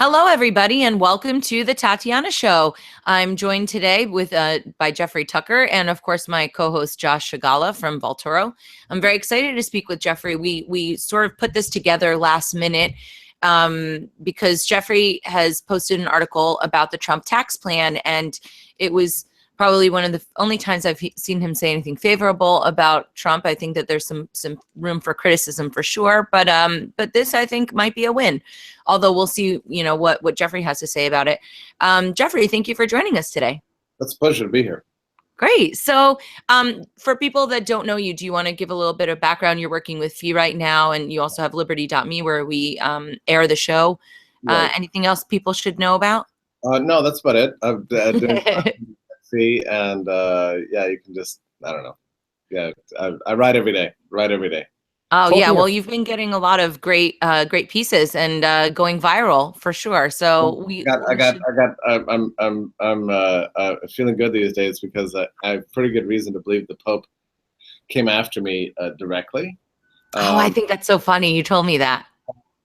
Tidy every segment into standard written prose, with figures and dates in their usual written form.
Hello, everybody, and welcome to the Tatiana Show. I'm joined today by Jeffrey Tucker and, of course, my co-host Josh Shigala from Voltoro. I'm very excited to speak with Jeffrey. We sort of put this together last minute because Jeffrey has posted an article about the Trump tax plan, and it was probably one of the only times I've seen him say anything favorable about Trump. I think that there's some room for criticism for sure, but this I think might be a win. Although we'll see, what Jeffrey has to say about it. Jeffrey, thank you for joining us today. It's a pleasure to be here. Great. So for people that don't know you, do you want to give a little bit of background? You're working with Fee right now, and you also have Liberty.me where we air the show. Right. Anything else people should know about? No, that's about it. I've doing Fee, and yeah, you can just, I don't know. Yeah, I write every day. Oh, yeah. Well, you've been getting a lot of great pieces and going viral for sure. So I'm feeling good these days because I have pretty good reason to believe the Pope came after me directly. I think that's so funny. You told me that.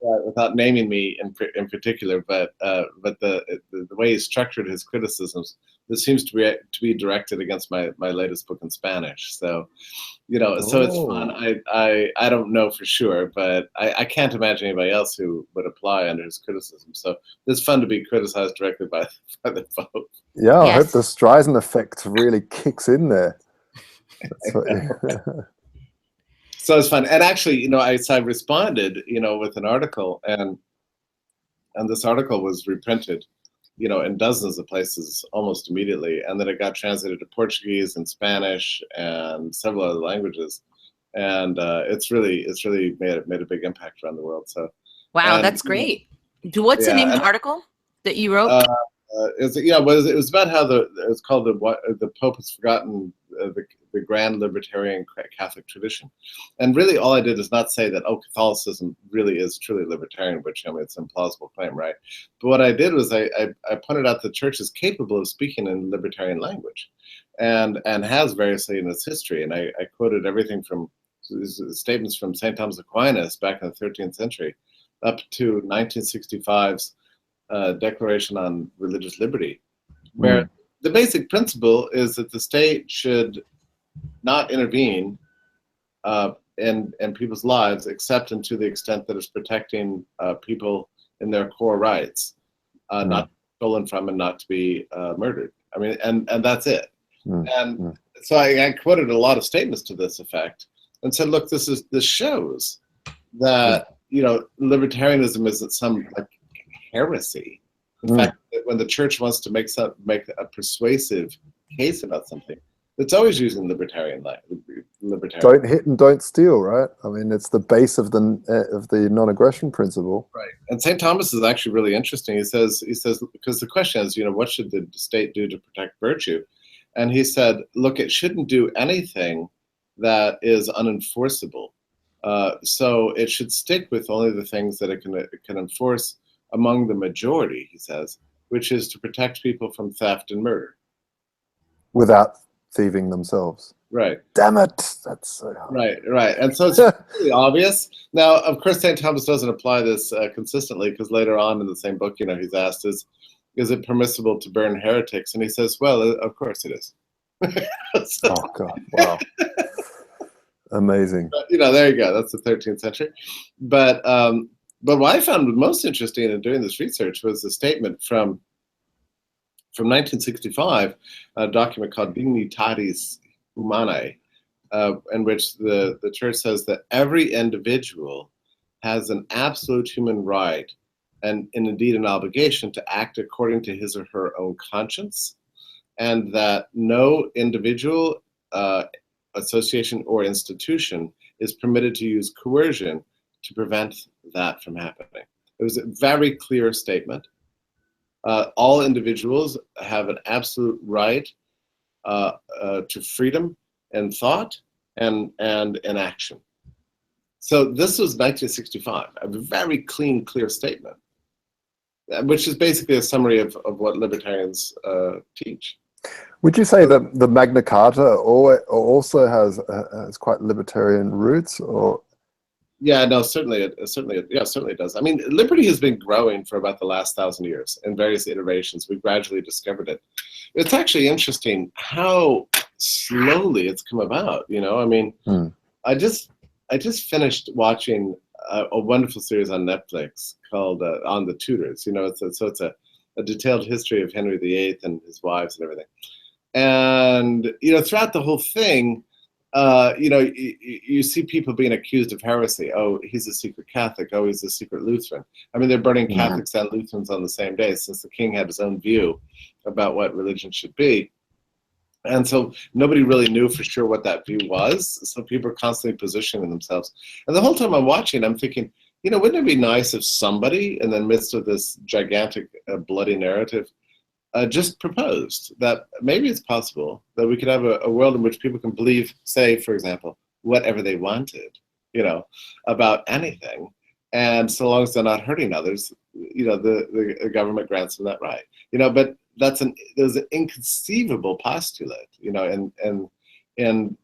Without naming me in particular, but the way he structured his criticisms, this seems to be directed against my latest book in Spanish. So, so it's fun. I don't know for sure, but I can't imagine anybody else who would apply under his criticism. So it's fun to be criticized directly by the Pope. Yeah, I hope the Streisand effect really kicks in there. So it's fun, and actually, I responded, with an article, and this article was reprinted, in dozens of places almost immediately, and then it got translated to Portuguese and Spanish and several other languages, and it's really made a big impact around the world. So wow, that's great. What's the name of the article that you wrote? It was about how it was called the Pope has forgotten the grand libertarian Catholic tradition, and really all I did is not say that Catholicism really is truly libertarian, which it's an implausible claim, right? But what I did was I pointed out the Church is capable of speaking in libertarian language, and has variously in its history, and I quoted everything from statements from St. Thomas Aquinas back in the 13th century up to 1965's Declaration on Religious Liberty, where the basic principle is that the state should not intervene in people's lives except to the extent that it's protecting people in their core rights, not stolen from and not to be murdered. I mean, and that's it. And so I quoted a lot of statements to this effect and said, look, this shows that libertarianism isn't some heresy. In fact, when the church wants to make a persuasive case about something, it's always using libertarian. Don't hit and don't steal, right? I mean, it's the base of the non-aggression principle. Right. And St. Thomas is actually really interesting. He says because the question is, what should the state do to protect virtue? And he said, look, it shouldn't do anything that is unenforceable. So it should stick with only the things that it can enforce among the majority, he says, which is to protect people from theft and murder. Without thieving themselves. Right. Damn it. That's so hard. Right. And so it's really obvious. Now, of course, St. Thomas doesn't apply this consistently, because later on in the same book, he's asked, is it permissible to burn heretics? And he says, well, of course it is. Oh, God. Wow. Amazing. But, there you go. That's the 13th century. But what I found most interesting in doing this research was a statement from 1965, a document called Dignitatis Humanae, in which the church says that every individual has an absolute human right and indeed an obligation to act according to his or her own conscience, and that no individual, association, or institution is permitted to use coercion to prevent that from happening. It was a very clear statement. All individuals have an absolute right to freedom and thought and in action. So this was 1965, a very clear statement, which is basically a summary of what libertarians teach. Would you say that the Magna Carta also has quite libertarian roots, or Yeah, no, certainly, certainly it does. I mean, liberty has been growing for about the last 1,000 years in various iterations. We've gradually discovered it. It's actually interesting how slowly it's come about. I mean, I just finished watching a wonderful series on Netflix called On the Tudors. It's a detailed history of Henry VIII and his wives and everything. And throughout the whole thing, you see people being accused of heresy. Oh, he's a secret Catholic. Oh, he's a secret Lutheran. I mean, they're burning Catholics and Lutherans on the same day, since the king had his own view about what religion should be. And so nobody really knew for sure what that view was. So people are constantly positioning themselves. And the whole time I'm watching, I'm thinking, wouldn't it be nice if somebody, in the midst of this gigantic, bloody narrative, just proposed that maybe it's possible that we could have a world in which people can believe, say, for example, whatever they wanted, about anything. And so long as they're not hurting others, the government grants them that right. But there's an inconceivable postulate, in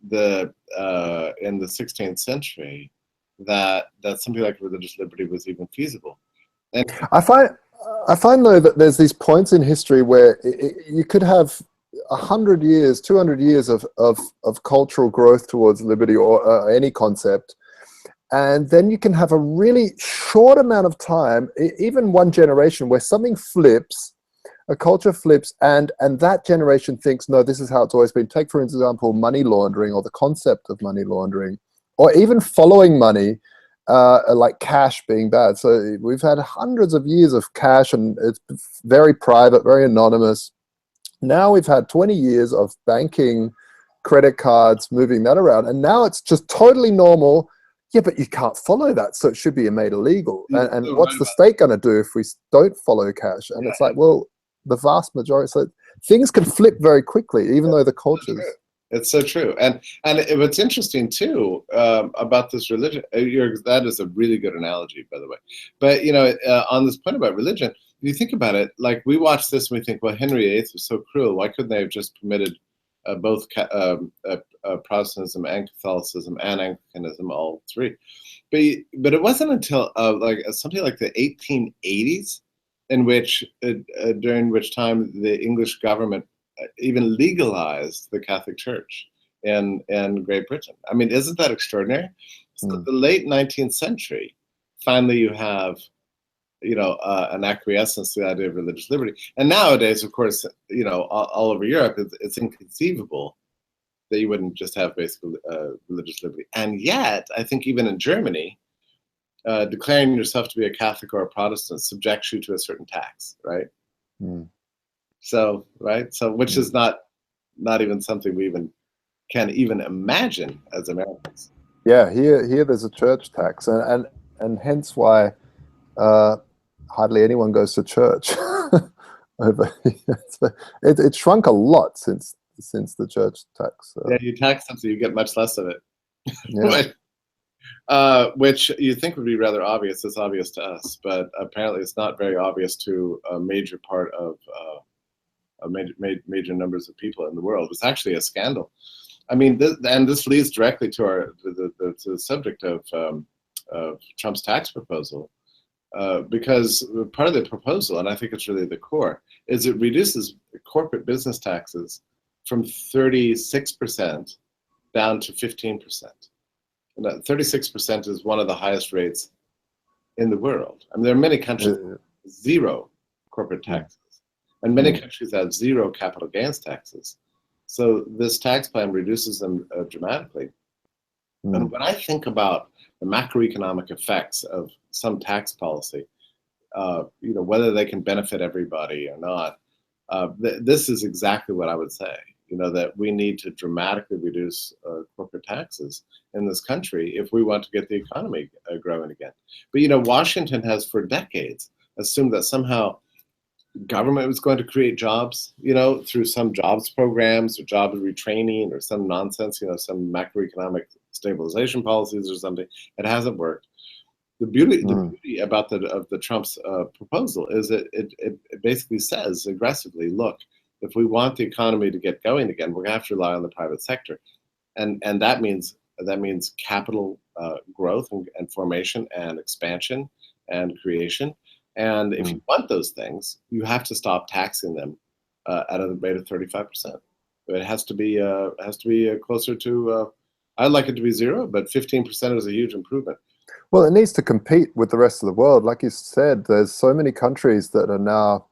the 16th century that something like religious liberty was even feasible. And I find though that there's these points in history where you could have 100 years, 200 years of cultural growth towards liberty or any concept, and then you can have a really short amount of time, even one generation, where something flips, a culture flips, and that generation thinks, no, this is how it's always been. Take, for example, money laundering, or the concept of money laundering, or even following money. Like cash being bad. So we've had hundreds of years of cash, and it's very private, very anonymous. Now we've had 20 years of banking, credit cards, moving that around, and now it's just totally normal. Yeah, but you can't follow that, so it should be made illegal. And what's the state going to do if we don't follow cash? And it's like, well, the vast majority. So things can flip very quickly, even though the cultures. It's so true. And what's interesting too about this religion, that is a really good analogy, by the way. But on this point about religion, if you think about it, like we watch this and we think, well, Henry VIII was so cruel. Why couldn't they have just permitted both Protestantism and Catholicism and Anglicanism, all three? But it wasn't until something like the 1880s, during which time the English government even legalized the Catholic Church in Great Britain. I mean, isn't that extraordinary? So the late 19th century, finally you have, an acquiescence to the idea of religious liberty. And nowadays, of course, all over Europe, it's inconceivable that you wouldn't just have basically religious liberty. And yet, I think even in Germany, declaring yourself to be a Catholic or a Protestant subjects you to a certain tax, right? So, which is not even something we can even imagine as Americans. Yeah, here there's a church tax, and hence why hardly anyone goes to church. It shrunk a lot since the church tax. Yeah, you tax something, you get much less of it. Yeah. Which you think would be rather obvious. It's obvious to us, but apparently it's not very obvious to a major part of major numbers of people in the world. It's actually a scandal. I mean, this leads directly to the subject of Trump's tax proposal, because part of the proposal, and I think it's really the core, is it reduces corporate business taxes from 36% down to 15%. And 36% is one of the highest rates in the world. I mean, there are many countries with zero corporate taxes. And many countries have zero capital gains taxes. So this tax plan reduces them dramatically. And when I think about the macroeconomic effects of some tax policy, whether they can benefit everybody or not, this is exactly what I would say. That we need to dramatically reduce corporate taxes in this country if we want to get the economy growing again. But Washington has for decades assumed that somehow government was going to create jobs, through some jobs programs or job retraining or some nonsense, some macroeconomic stabilization policies or something. It hasn't worked. The beauty about the Trump's proposal is that it basically says aggressively, look, if we want the economy to get going again, we're going to have to rely on the private sector, and that means that means capital growth and formation and expansion and creation. And if you want those things, you have to stop taxing them at a rate of 35%. It has to be closer to. I'd like it to be 0, but 15% is a huge improvement. Well, it needs to compete with the rest of the world. Like you said, there's so many countries that are now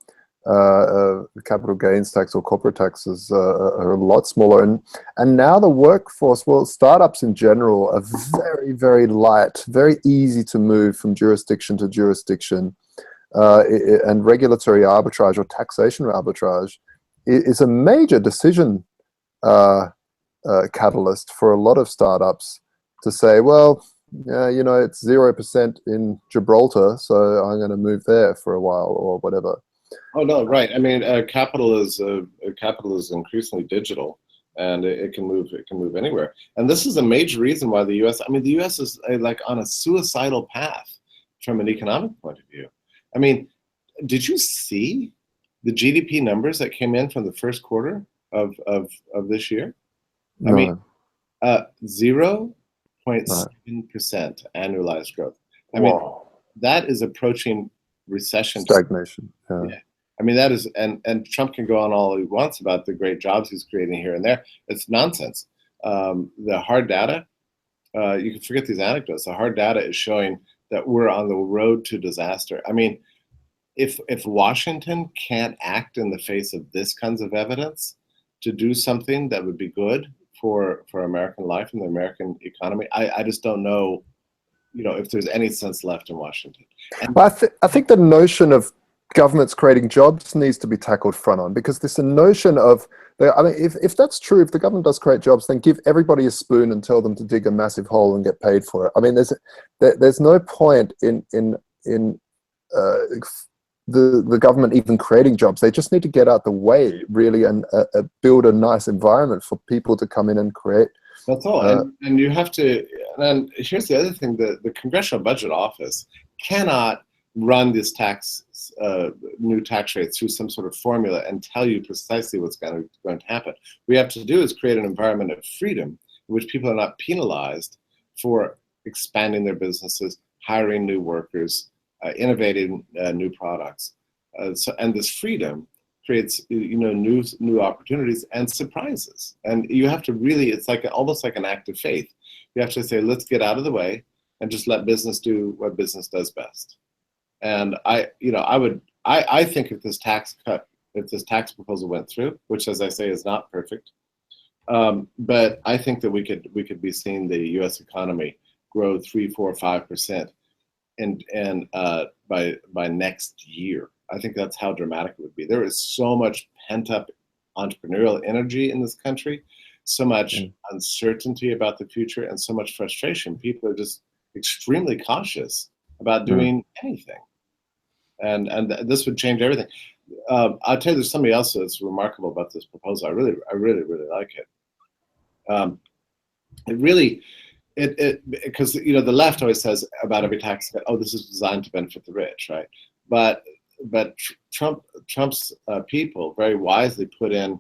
capital gains tax or corporate taxes are a lot smaller, and now the workforce, well, startups in general are very, very light, very easy to move from jurisdiction to jurisdiction, and regulatory arbitrage or taxation arbitrage is a major decision catalyst for a lot of startups to say, well, you know, it's 0% in Gibraltar, so I'm going to move there for a while or whatever. Oh no, right. I mean, capital is increasingly digital, and it can move anywhere. And this is a major reason why the U.S. I mean, the U.S. is like on a suicidal path from an economic point of view. I mean, did you see the GDP numbers that came in from the first quarter of this year? No. I mean, 0.7% annualized growth. I mean, that is approaching recession. Stagnation. Yeah. I mean, that is, and Trump can go on all he wants about the great jobs he's creating here and there. It's nonsense. The hard data, you can forget these anecdotes. The hard data is showing that we're on the road to disaster. I mean, if Washington can't act in the face of this kinds of evidence to do something that would be good for American life and the American economy, I just don't know, you know, if there's any sense left in Washington. And Well, I think the notion of governments creating jobs needs to be tackled front on, because there's a notion of, I mean, if that's true, if the government does create jobs, then give everybody a spoon and tell them to dig a massive hole and get paid for it. I mean, there's no point in the government even creating jobs. They just need to get out the way, really, and build a nice environment for people to come in and create. That's all. And you have to, and here's the other thing, the Congressional Budget Office cannot run this new tax rates through some sort of formula and tell you precisely what's going to happen. What we have to do is create an environment of freedom in which people are not penalized for expanding their businesses, hiring new workers, innovating new products. And this freedom creates, you know, new opportunities and surprises. And you have to really, it's like almost like an act of faith. You have to say, let's get out of the way and just let business do what business does best. And I think if this tax proposal went through, which, as I say, is not perfect, but I think that we could be seeing the U.S. economy grow 3, 4, 5%, and by next year. I think that's how dramatic it would be. There is so much pent-up entrepreneurial energy in this country, so much uncertainty about the future, and so much frustration. People are just extremely cautious about doing anything. And this would change everything. I'll tell you, there's something else that's remarkable about this proposal. I really like it. Because, you know, the left always says about every tax cut, oh, this is designed to benefit the rich, right? But Trump's people very wisely put in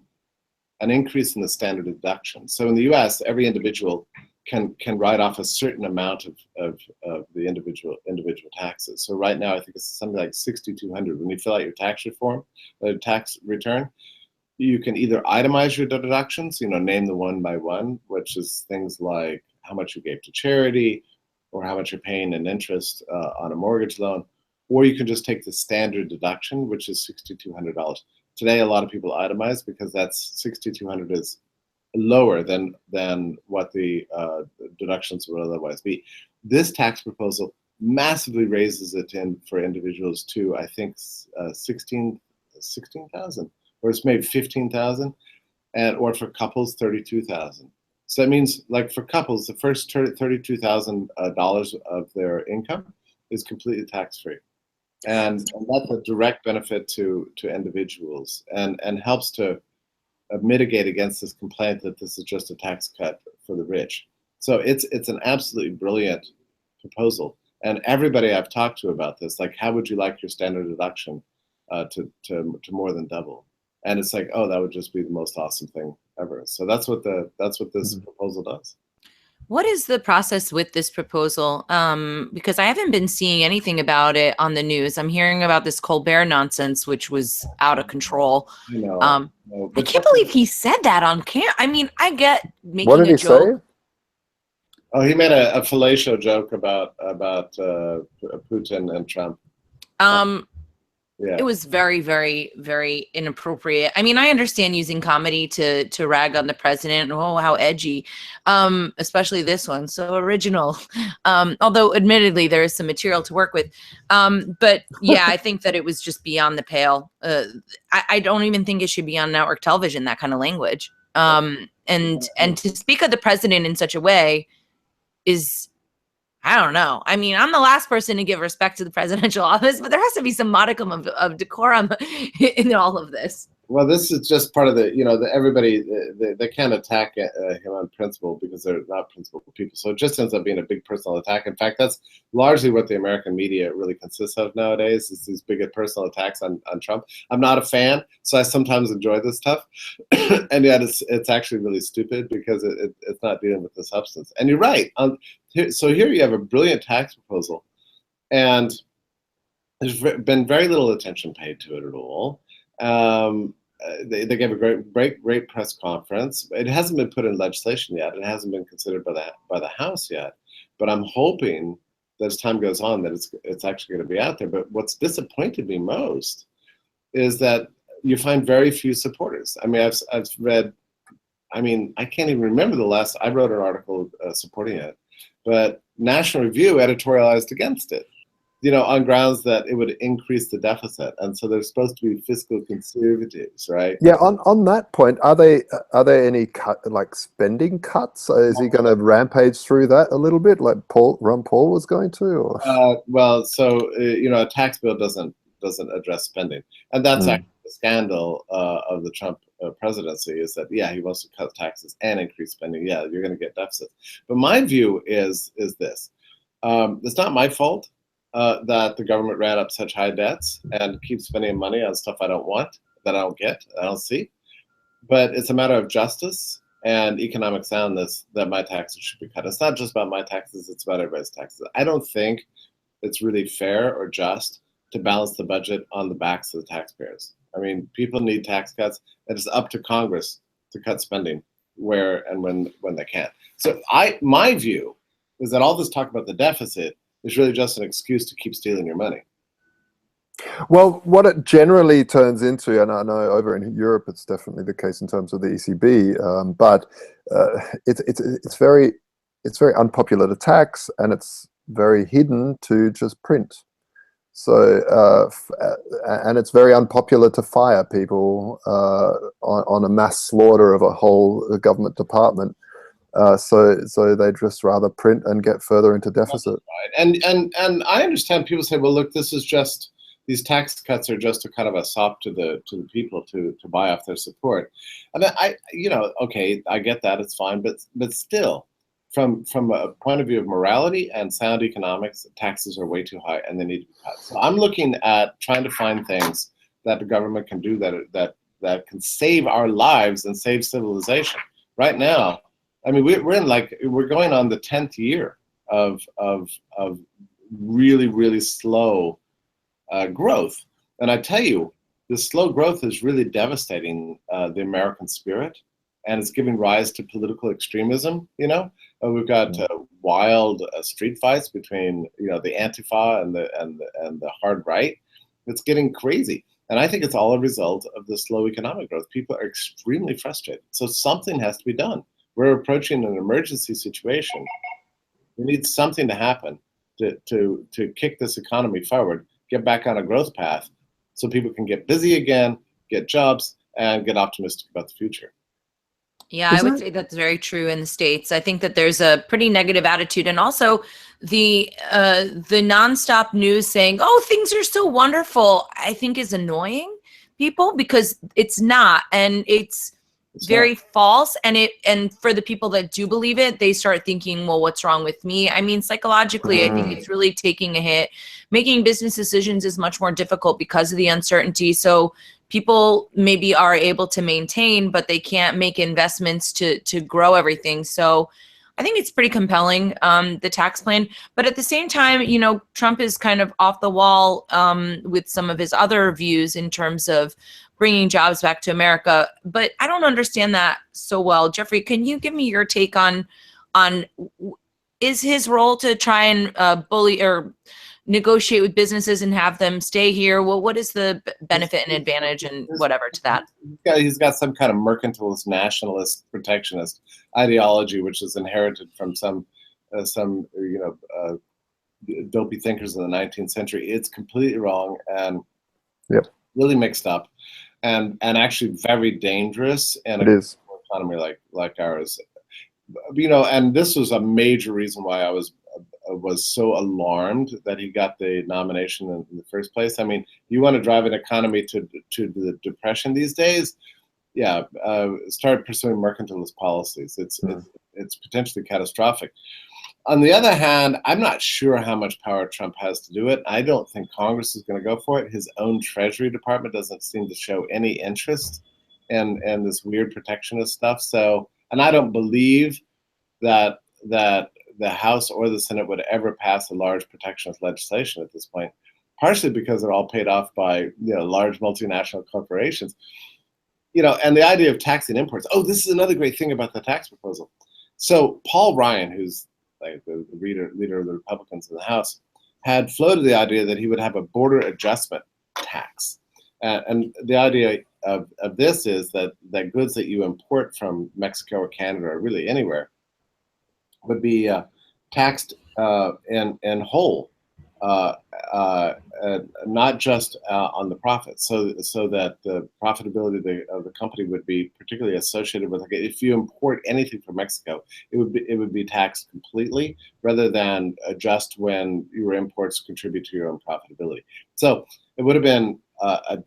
an increase in the standard deduction. So in the U.S., every individual can write off a certain amount of the individual taxes. So right now, I think it's something like $6,200. When you fill out your tax return, you can either itemize your deductions, you know, name the one by one, which is things like how much you gave to charity or how much you're paying in interest on a mortgage loan, or you can just take the standard deduction, which is $6,200. Today, a lot of people itemize because that's $6,200 is lower than what the deductions would otherwise be. This tax proposal massively raises it for individuals to, I think, 16,000, or it's maybe 15,000, or for couples, 32,000. So that means, like, for couples, the first $32,000 of their income is completely tax-free, and that's a direct benefit to individuals, and helps to mitigate against this complaint that this is just a tax cut for the rich. So it's an absolutely brilliant proposal. And everybody I've talked to about this, like, how would you like your standard deduction to more than double? And it's like, oh, that would just be the most awesome thing ever. So that's what this proposal does. What is the process with this proposal? Because I haven't been seeing anything about it on the news. I'm hearing about this Colbert nonsense, which was out of control. You know, I can't believe he said that on camera. I mean, I get What making did a he joke. say? Oh, he made a fallacious joke about Putin and Trump. Yeah. It was very, very, very inappropriate. I mean, I understand using comedy to rag on the president. Oh, how edgy. Especially this one, so original. Although admittedly there is some material to work with. But yeah, I think that it was just beyond the pale. I don't even think it should be on network television, that kind of language. And to speak of the president in such a way is, I don't know. I mean, I'm the last person to give respect to the presidential office, but there has to be some modicum of decorum in all of this. Well, this is just part of the, everybody, they can't attack him on principle because they're not principled people. So it just ends up being a big personal attack. In fact, that's largely what the American media really consists of nowadays, is these big personal attacks on Trump. I'm not a fan, so I sometimes enjoy this stuff. And yet it's actually really stupid because it's not dealing with the substance. And you're right. So here you have a brilliant tax proposal, and there's been very little attention paid to it at all. They gave a great press conference. It hasn't been put in legislation yet. It hasn't been considered by the House yet. But I'm hoping that as time goes on that it's actually going to be out there. But what's disappointed me most is that you find very few supporters. I mean, I've read. I mean, I can't even remember the last. I wrote an article supporting it, but National Review editorialized against it. On grounds that it would increase the deficit, and so they're supposed to be fiscal conservatives, right? Yeah. On that point, are there any spending cuts? Is he going to rampage through that a little bit, like Ron Paul was going to? Or? Well, so a tax bill doesn't address spending, and that's actually the scandal of the Trump presidency, is that he wants to cut taxes and increase spending. Yeah, you're going to get deficits. But my view is this: it's not my fault that the government ran up such high debts and keeps spending money on stuff I don't want, that I don't get, I don't see. But it's a matter of justice and economic soundness that my taxes should be cut. It's not just about my taxes, it's about everybody's taxes. I don't think it's really fair or just to balance the budget on the backs of the taxpayers. I mean, people need tax cuts, and it's up to Congress to cut spending where and when they can't. So my view is that all this talk about the deficit is really just an excuse to keep stealing your money. Well, what it generally turns into, and I know over in Europe it's definitely the case in terms of the ECB, but it's very unpopular to tax, and it's very hidden to just print. So and it's very unpopular to fire people on a mass slaughter of a whole government department. So they'd just rather print and get further into deficit. Right. And I understand people say, well, look, this is just, these tax cuts are just a kind of a sop to the people to buy off their support. And okay, I get that, it's fine, but still, from a point of view of morality and sound economics, taxes are way too high and they need to be cut. So I'm looking at trying to find things that the government can do that can save our lives and save civilization. Right now, I mean, we're going on the 10th year of really, really slow growth. And I tell you, this slow growth is really devastating the American spirit, and it's giving rise to political extremism. We've got wild street fights between the Antifa and the hard right. It's getting crazy. And I think it's all a result of the slow economic growth. People are extremely frustrated. So something has to be done. We're approaching an emergency situation. We need something to happen to kick this economy forward, get back on a growth path, so people can get busy again, get jobs, and get optimistic about the future. Yeah, I would say that's very true in the States. I think that there's a pretty negative attitude, and also the nonstop news saying, "Oh, things are so wonderful," I think is annoying people, because it's not, and it's very false. And for the people that do believe it, they start thinking, well, what's wrong with me? I mean, psychologically, I think it's really taking a hit. Making business decisions is much more difficult because of the uncertainty. So people maybe are able to maintain, but they can't make investments to grow everything. So I think it's pretty compelling, the tax plan. But at the same time, Trump is kind of off the wall with some of his other views in terms of bringing jobs back to America. But I don't understand that so well. Jeffrey, can you give me your take on is his role to try and bully or negotiate with businesses and have them stay here? Well, what is the benefit and advantage and whatever to that? He's got some kind of mercantilist, nationalist, protectionist ideology, which is inherited from some dopey thinkers in the 19th century. It's completely wrong and really mixed up, and actually very dangerous in an economy like ours. And this was a major reason why I was so alarmed that he got the nomination in the first place. I mean, you want to drive an economy to the depression these days? Yeah, start pursuing mercantilist policies. It's potentially catastrophic. On the other hand, I'm not sure how much power Trump has to do it. I don't think Congress is going to go for it. His own Treasury Department doesn't seem to show any interest in this weird protectionist stuff. So, and I don't believe that the House or the Senate would ever pass a large protectionist legislation at this point, partially because they're all paid off by large multinational corporations. And the idea of taxing imports. Oh, this is another great thing about the tax proposal. So Paul Ryan, who's like the leader of the Republicans in the House, had floated the idea that he would have a border adjustment tax. And the idea of this is that goods that you import from Mexico or Canada or really anywhere would be taxed in whole, not just on the profits, so that the profitability of the company would be particularly associated with, like, if you import anything from Mexico, it would be taxed completely rather than adjust when your imports contribute to your own profitability. So it would have been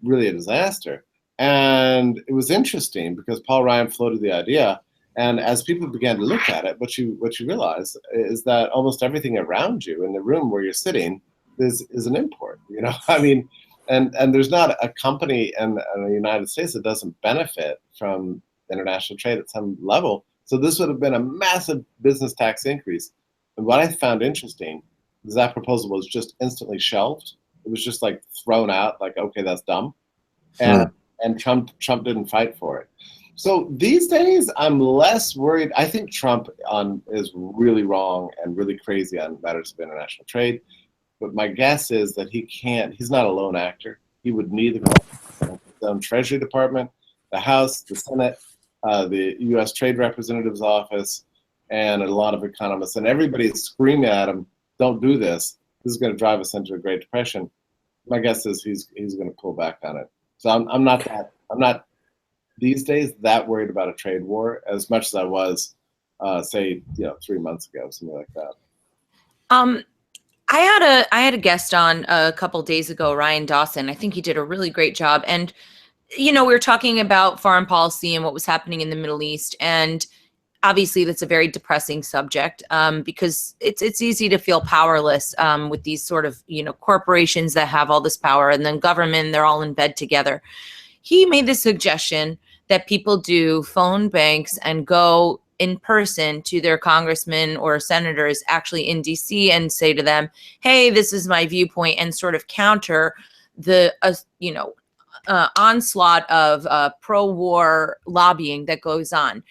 really a disaster. And it was interesting because Paul Ryan floated the idea. And as people began to look at it, what you realize is that almost everything around you in the room where you're sitting is an import. I mean, and there's not a company in the United States that doesn't benefit from international trade at some level. So this would have been a massive business tax increase. And what I found interesting is that proposal was just instantly shelved. It was just like thrown out, like, okay, that's dumb. And Trump didn't fight for it. So these days, I'm less worried. I think Trump is really wrong and really crazy on matters of international trade. But my guess is that he's not a lone actor. He would need his own Treasury Department, the House, the Senate, the U.S. Trade Representative's Office, and a lot of economists. And everybody's screaming at him, don't do this. This is going to drive us into a Great Depression. My guess is he's going to pull back on it. So I'm not these days that worried about a trade war as much as I was, say, 3 months ago, something like that. I had a guest on a couple days ago, Ryan Dawson. I think he did a really great job. And, we were talking about foreign policy and what was happening in the Middle East. And obviously that's a very depressing subject because it's easy to feel powerless with these sort of, corporations that have all this power, and then government, they're all in bed together. He made the suggestion that people do phone banks and go in person to their congressmen or senators actually in DC and say to them, hey, this is my viewpoint, and sort of counter the, onslaught of pro-war lobbying that goes on.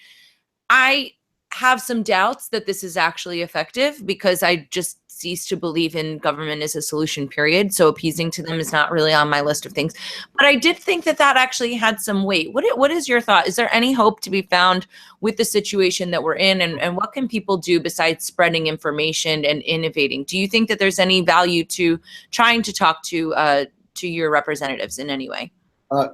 I have some doubts that this is actually effective because I just cease to believe in government as a solution, period. So appeasing to them is not really on my list of things. But I did think that actually had some weight. What is your thought? Is there any hope to be found with the situation that we're in? And what can people do besides spreading information and innovating? Do you think that there's any value to trying to talk to your representatives in any way?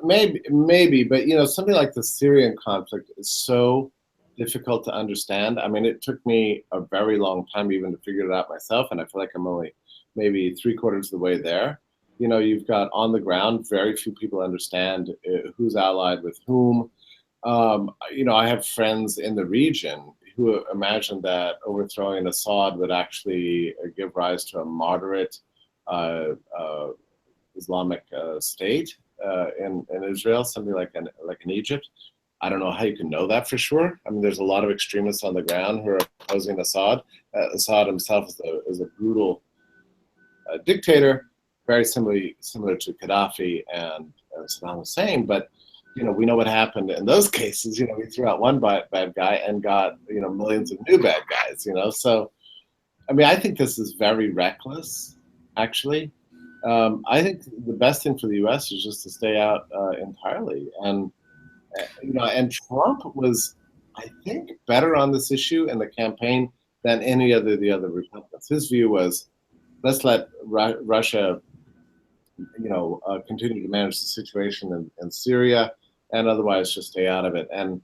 Maybe, but something like the Syrian conflict is so difficult to understand. I mean, it took me a very long time even to figure it out myself, and I feel like I'm only maybe 3/4 of the way there. You've got on the ground, very few people understand who's allied with whom. I have friends in the region who imagine that overthrowing Assad would actually give rise to a moderate Islamic state in Israel, something like an Egypt. I don't know how you can know that for sure. I mean, there's a lot of extremists on the ground who are opposing Assad. Assad himself is a brutal dictator, very similar to Gaddafi and Saddam Hussein. But we know what happened in those cases. We threw out one bad guy and got millions of new bad guys. So I mean, I think this is very reckless, actually. I think the best thing for the U.S. is just to stay out entirely. And and Trump was, I think, better on this issue in the campaign than any of the other Republicans. His view was, let's let Russia, continue to manage the situation in Syria, and otherwise just stay out of it. And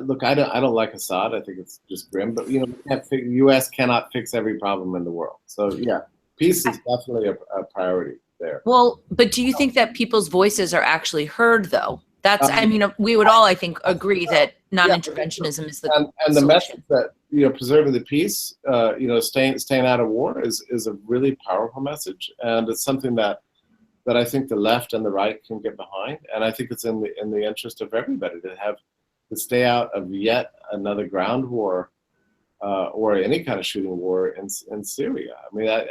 look, I don't like Assad. I think it's just grim. But the U.S. cannot fix every problem in the world. So yeah, peace is definitely a priority there. Well, but do you think that people's voices are actually heard, though? That's, I mean, we would all, I think, agree that non-interventionism is the and the message that preserving the peace, staying out of war is a really powerful message, and it's something that I think the left and the right can get behind, and I think it's in the interest of everybody to stay out of yet another ground war or any kind of shooting war in Syria. I mean, I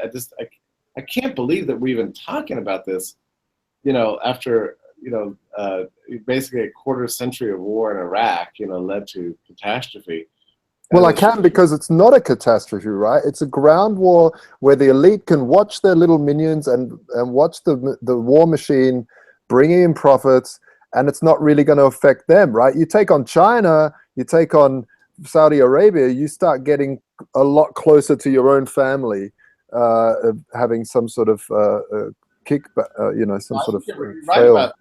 can't believe that we're even talking about this, after basically a quarter century of war in Iraq, led to catastrophe. Well, I can, because it's not a catastrophe, right? It's a ground war where the elite can watch their little minions and watch the war machine bringing in profits, and it's not really going to affect them, right? You take on China, you take on Saudi Arabia, you start getting a lot closer to your own family, having some sort of kickback, some sort of right about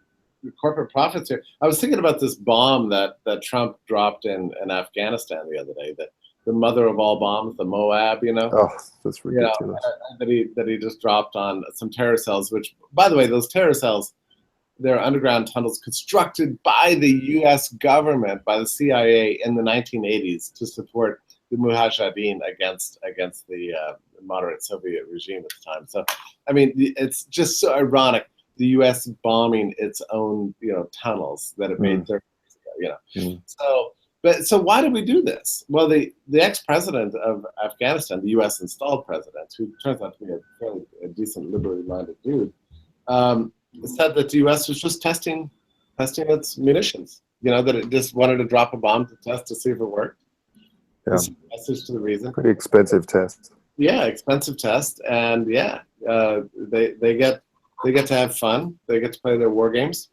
corporate profits here. I was thinking about this bomb that Trump dropped in Afghanistan the other day, that the mother of all bombs, the Moab, Oh, that's ridiculous. That he just dropped on some terror cells, which, by the way, those terror cells, they're underground tunnels constructed by the U.S. government, by the CIA in the 1980s to support the Mujahideen against the moderate Soviet regime at the time. So, I mean, it's just so ironic, the U.S. bombing its own, tunnels that it made 30 years ago, So why did we do this? Well, the ex-president of Afghanistan, the U.S. installed president, who turns out to be a fairly decent, liberally-minded dude, said that the U.S. was just testing its munitions. That it just wanted to drop a bomb to test to see if it worked. Yeah. Message to the reason. Pretty expensive test. Yeah, expensive test, and they get to have fun. They get to play their war games.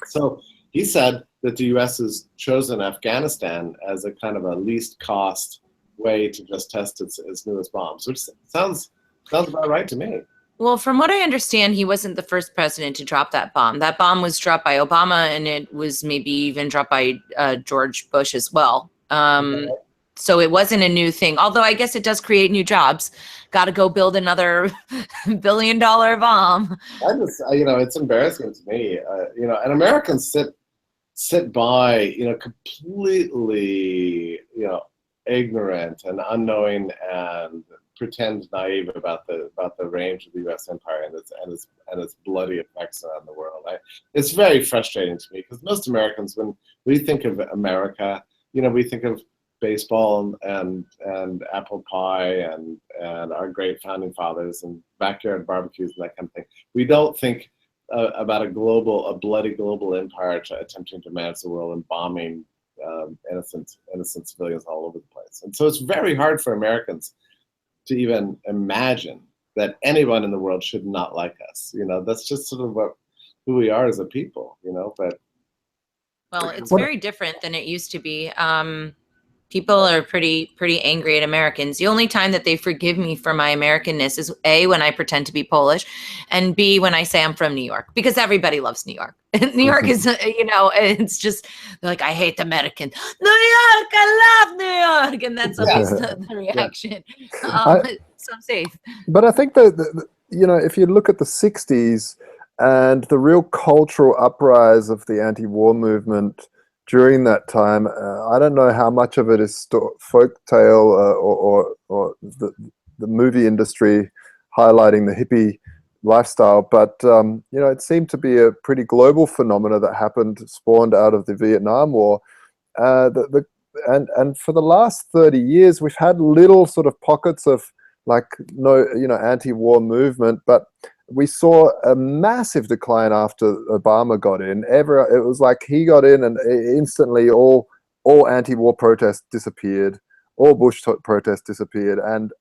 So he said that the U.S. has chosen Afghanistan as a kind of a least cost way to just test its newest bombs, which sounds about right to me. Well, from what I understand, he wasn't the first president to drop that bomb. That bomb was dropped by Obama, and it was maybe even dropped by George Bush as well. So it wasn't a new thing, although I guess it does create new jobs. Got to go build another $1 billion bomb. It's embarrassing to me, and Americans sit by, completely, ignorant and unknowing and pretend naive about the range of the U.S. empire and its bloody effects around the world. It's very frustrating to me, because most Americans, when we think of America, we think of baseball and apple pie and our great founding fathers and backyard barbecues and that kind of thing. We don't think about a bloody global empire attempting to manage the world and bombing innocent civilians all over the place. And so it's very hard for Americans to even imagine that anyone in the world should not like us. That's just sort of who we are as a people. But well, it's very different than it used to be. People are pretty angry at Americans. The only time that they forgive me for my Americanness is A, when I pretend to be Polish, and B, when I say I'm from New York, because everybody loves New York. New York is, it's just like, I hate the American. New York, I love New York. And that's always the reaction. So I'm safe. But I think that, if you look at the 60s and the real cultural uprise of the anti-war movement during that time, I don't know how much of it is folktale or the movie industry highlighting the hippie lifestyle, but it seemed to be a pretty global phenomena that spawned out of the Vietnam War. And for the last 30 years, we've had little sort of pockets of anti-war movement, but we saw a massive decline after Obama got in. It was like he got in and instantly all anti-war protests disappeared, all Bush protests disappeared, and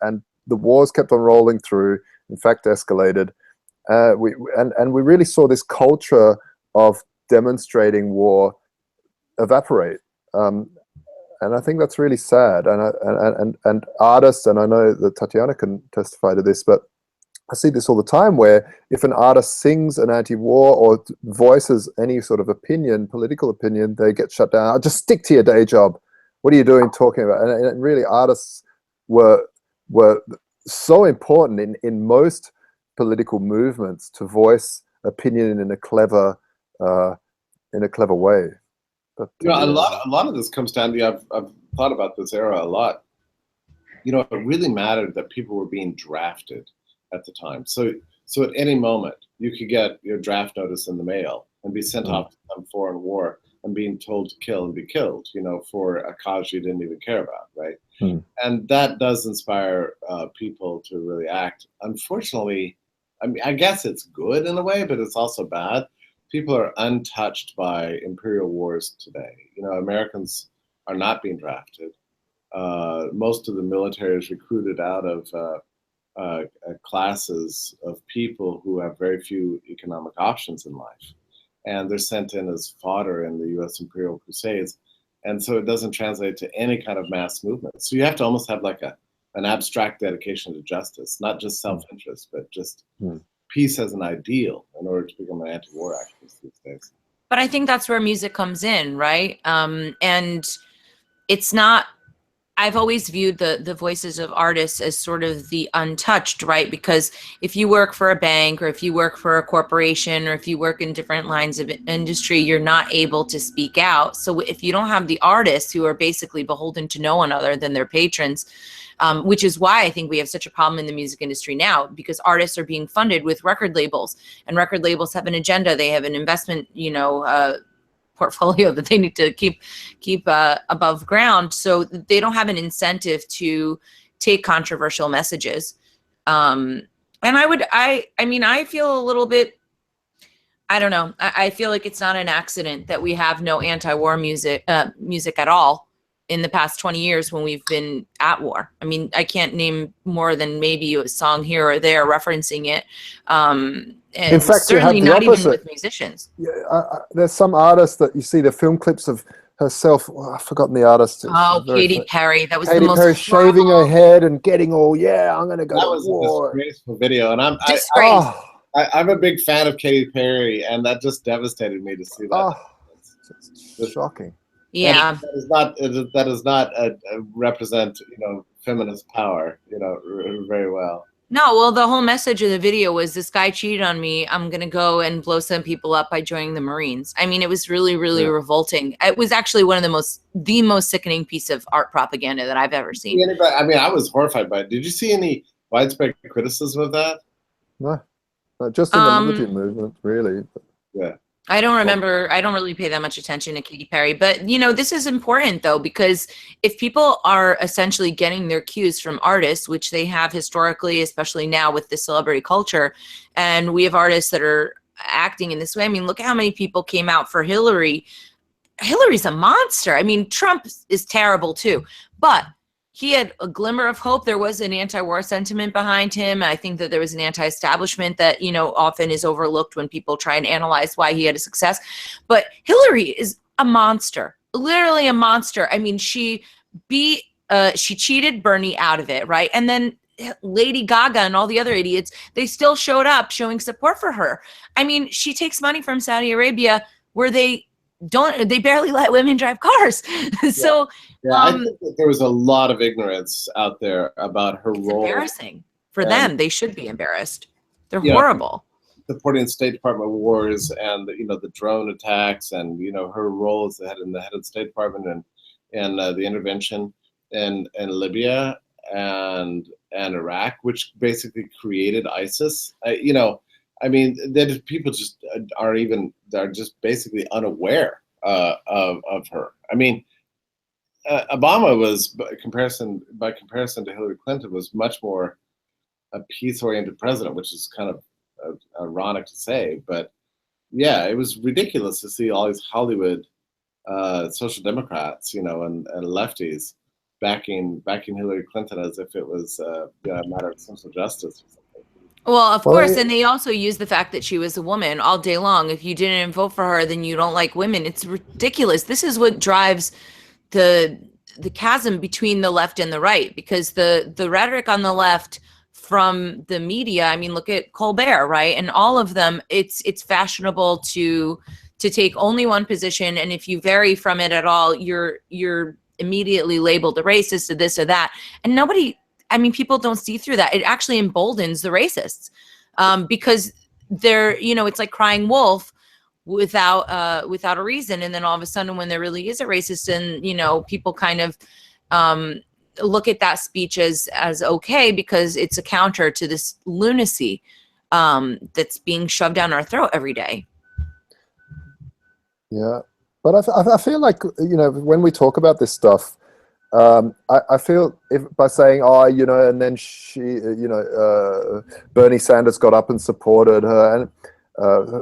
the wars kept on rolling through, in fact escalated. We really saw this culture of demonstrating war evaporate. And I think that's really sad. And artists, and I know that Tatiana can testify to this, but I see this all the time where if an artist sings an anti-war or voices any sort of opinion, political opinion, they get shut down. Just stick to your day job. What are you doing talking about? And really, artists were so important in most political movements to voice opinion in a clever way. But, a lot of this comes down to, I've thought about this era a lot. It really mattered that people were being drafted at the time. So at any moment, you could get your draft notice in the mail and be sent off to some foreign war and being told to kill and be killed, for a cause you didn't even care about, right? And that does inspire people to really act. Unfortunately, I guess it's good in a way, but it's also bad. People are untouched by imperial wars today. Americans are not being drafted. Most of the military is recruited out of classes of people who have very few economic options in life. And they're sent in as fodder in the U.S. Imperial Crusades. And so it doesn't translate to any kind of mass movement. So you have to almost have like an abstract dedication to justice, not just self-interest, but just peace as an ideal in order to become an anti-war activist these days. But I think that's where music comes in, right? And it's not, I've always viewed the voices of artists as sort of the untouched, right? Because if you work for a bank or if you work for a corporation or if you work in different lines of industry, you're not able to speak out. So if you don't have the artists who are basically beholden to no one other than their patrons, which is why I think we have such a problem in the music industry now, because artists are being funded with record labels, and record labels have an agenda. They have an investment, portfolio that they need to keep above ground. So they don't have an incentive to take controversial messages. And I feel a little bit, I don't know. I feel like it's not an accident that we have no anti-war music at all in the past 20 years when we've been at war. I mean, I can't name more than maybe a song here or there referencing it. And in fact, certainly you have not the opposite. even with musicians. Yeah, there's some artists that you see the film clips of herself. I've forgotten the artist. Oh, Katy Perry. That was Katy the most Perry shaving her head and getting all, I'm going to go that to was war. a disgraceful video. And I'm a big fan of Katy Perry, and that just devastated me to see that. It's shocking. Yeah. That does not represent, feminist power, very well. No, well, the whole message of the video was, this guy cheated on me. I'm going to go and blow some people up by joining the Marines. I mean, it was really, really revolting. It was actually one of the most sickening piece of art propaganda that I've ever seen. I was horrified by it. Did you see any widespread criticism of that? No, just in the liberty movement, really. Yeah. I don't remember. I don't really pay that much attention to Katy Perry, but this is important though, because if people are essentially getting their cues from artists, which they have historically, especially now with the celebrity culture, and we have artists that are acting in this way. I mean, look how many people came out for Hillary. Hillary's a monster. I mean, Trump is terrible too, but he had a glimmer of hope. There was an anti-war sentiment behind him. I think that there was an anti-establishment that, often is overlooked when people try and analyze why he had a success. But Hillary is a monster, literally a monster. I mean, she cheated Bernie out of it, right? And then Lady Gaga and all the other idiots, they still showed up showing support for her. I mean, she takes money from Saudi Arabia where they barely let women drive cars. So I think that there was a lot of ignorance out there about her role. Embarrassing for them. They should be embarrassed. They're horrible. Supporting State Department wars and the drone attacks and her role as the head of the State Department and the intervention in Libya and Iraq, which basically created ISIS. I mean, people just they're just basically unaware of her. I mean, Obama was, by comparison to Hillary Clinton, was much more a peace-oriented president, which is kind of ironic to say, but yeah, it was ridiculous to see all these Hollywood social democrats, and lefties backing Hillary Clinton as if it was a matter of social justice or something. Well, of course, and they also use the fact that she was a woman all day long. If you didn't vote for her, then you don't like women. It's ridiculous. This is what drives the chasm between the left and the right, because the rhetoric on the left from the media, I mean, look at Colbert, right? And all of them, it's fashionable to take only one position, and if you vary from it at all, you're immediately labeled a racist or this or that. And people don't see through that. It actually emboldens the racists, because they're, it's like crying wolf without a reason. And then all of a sudden, when there really is a racist, and people kind of look at that speech as okay, because it's a counter to this lunacy that's being shoved down our throat every day. Yeah, but I feel like, when we talk about this stuff, I feel by saying, and then she, Bernie Sanders got up and supported her and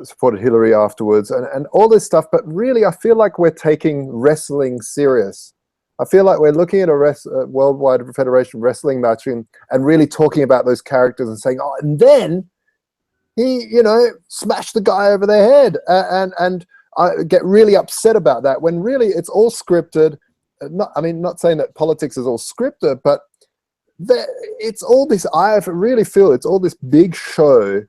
supported Hillary afterwards, and all this stuff. But really, I feel like we're taking wrestling serious. I feel like we're looking at a Worldwide Federation wrestling match and really talking about those characters and saying, and then he, smashed the guy over their head, and I get really upset about that, when really it's all scripted. Not saying that politics is all scripted, but it's all this. I really feel it's all this big show.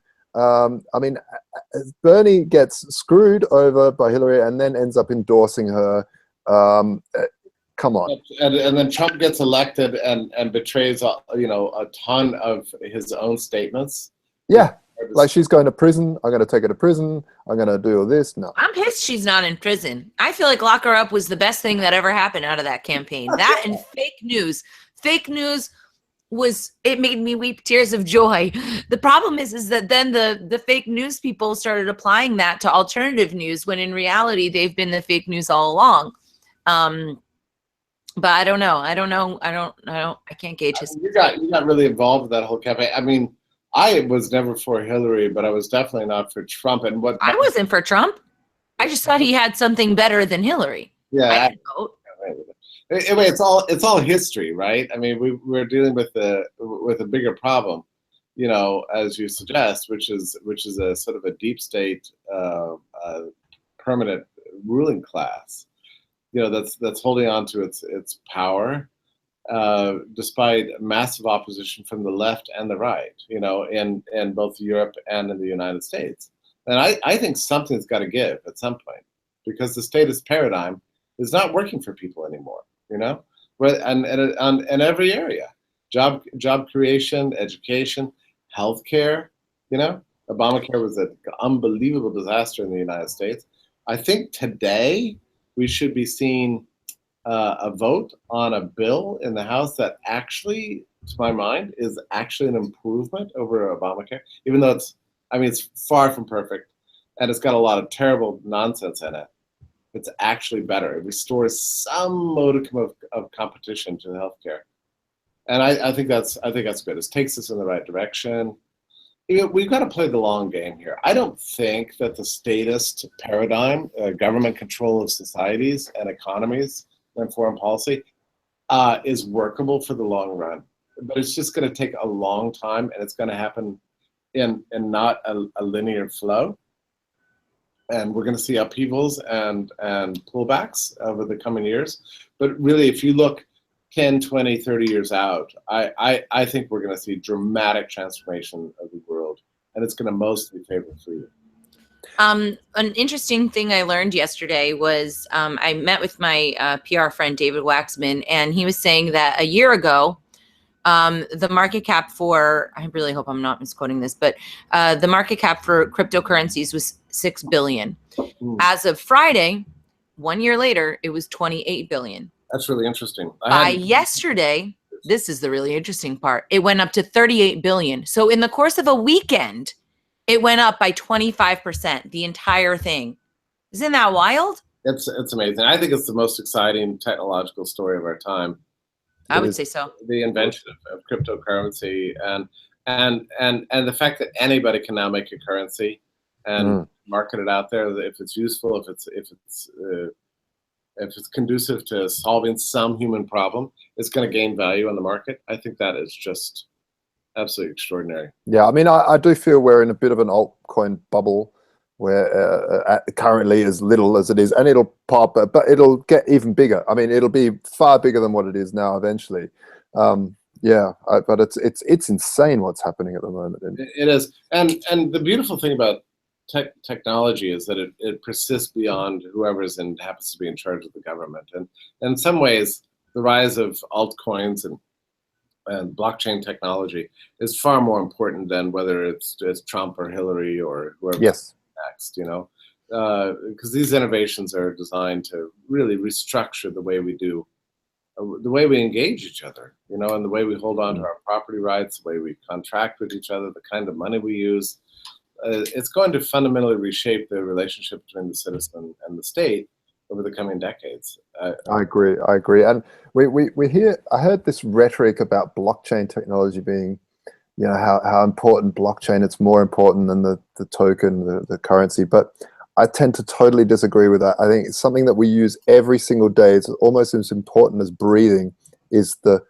Bernie gets screwed over by Hillary and then ends up endorsing her. Come on. And then Trump gets elected and betrays a ton of his own statements. Yeah. Like, she's going to prison. I'm going to take her to prison. I'm going to do all this. No. I'm pissed she's not in prison. I feel like lock her up was the best thing that ever happened out of that campaign. That and fake news. Fake news it made me weep tears of joy. The problem is that then the fake news people started applying that to alternative news, when in reality they've been the fake news all along. But I don't know. I can't gauge his. You got really involved with that whole campaign. I mean, I was never for Hillary, but I was definitely not for Trump. And I wasn't for Trump. I just thought he had something better than Hillary. Yeah. I didn't vote. Anyway, it's all history, right? I mean, we're dealing with a bigger problem, as you suggest, which is a sort of a deep state, permanent ruling class, that's holding on to its power. Despite massive opposition from the left and the right, in both Europe and in the United States. And I think something's got to give at some point, because the statist paradigm is not working for people anymore, and in every area, job creation, education, healthcare, Obamacare was an unbelievable disaster in the United States. I think today we should be seeing a vote on a bill in the House that actually, to my mind, is actually an improvement over Obamacare, even though it's far from perfect, and it's got a lot of terrible nonsense in it. It's actually better. It restores some modicum of competition to healthcare, and I think that's good. It takes us in the right direction. We've got to play the long game here. I don't think that the statist paradigm, government control of societies and economies and foreign policy, is workable for the long run. But it's just going to take a long time, and it's going to happen in not a linear flow. And we're going to see upheavals and pullbacks over the coming years. But really, if you look 10, 20, 30 years out, I think we're going to see dramatic transformation of the world, and it's going to mostly favor freedom. An interesting thing I learned yesterday was I met with my PR friend, David Waxman, and he was saying that a year ago, the market cap for, I really hope I'm not misquoting this, but the market cap for cryptocurrencies was $6 billion. As of Friday, 1 year later, it was $28 billion. That's really interesting. By yesterday, this is the really interesting part, it went up to $38 billion. So in the course of a weekend, It went up by 25%, the entire thing. Isn't that wild? It's amazing. I think it's the most exciting technological story of our time. I would say so. The invention of cryptocurrency and the fact that anybody can now make a currency and market it out there. If it's useful, if it's conducive to solving some human problem, it's going to gain value on the market. I think that is just absolutely extraordinary. Yeah, I mean, I do feel we're in a bit of an altcoin bubble where currently as little as it is, and it'll pop, but it'll get even bigger. I mean, it'll be far bigger than what it is now eventually. Yeah, but it's insane what's happening at the moment. It is, and the beautiful thing about technology is that it persists beyond whoever's happens to be in charge of the government. And in some ways, the rise of altcoins and blockchain technology is far more important than whether it's Trump or Hillary or whoever next, because these innovations are designed to really restructure the way we do, the way we engage each other, and the way we hold on to our property rights, the way we contract with each other, the kind of money we use. It's going to fundamentally reshape the relationship between the citizen and the state over the coming decades. I agree. And I heard this rhetoric about blockchain technology being, how important blockchain, it's more important than the token, the currency. But I tend to totally disagree with that. I think it's something that we use every single day. It's almost as important as breathing, is the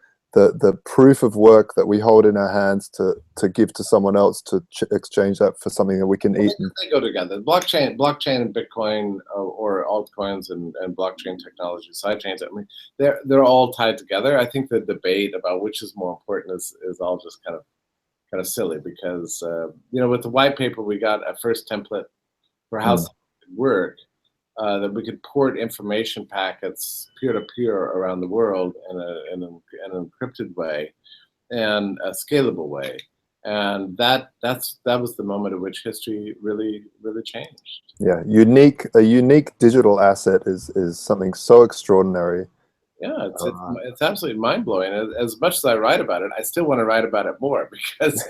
proof of work that we hold in our hands to give to someone else to exchange that for something that we can eat. They go together. Blockchain and Bitcoin or altcoins and blockchain technology, sidechains. I mean, they're all tied together. I think the debate about which is more important is all just kind of silly, because with the white paper we got a first template for how something could work. That we could port information packets peer-to-peer around the world in an encrypted way and a scalable way, and that was the moment at which history really changed. Yeah, a unique digital asset is something so extraordinary. Yeah, it's absolutely mind-blowing. As much as I write about it, I still want to write about it more, because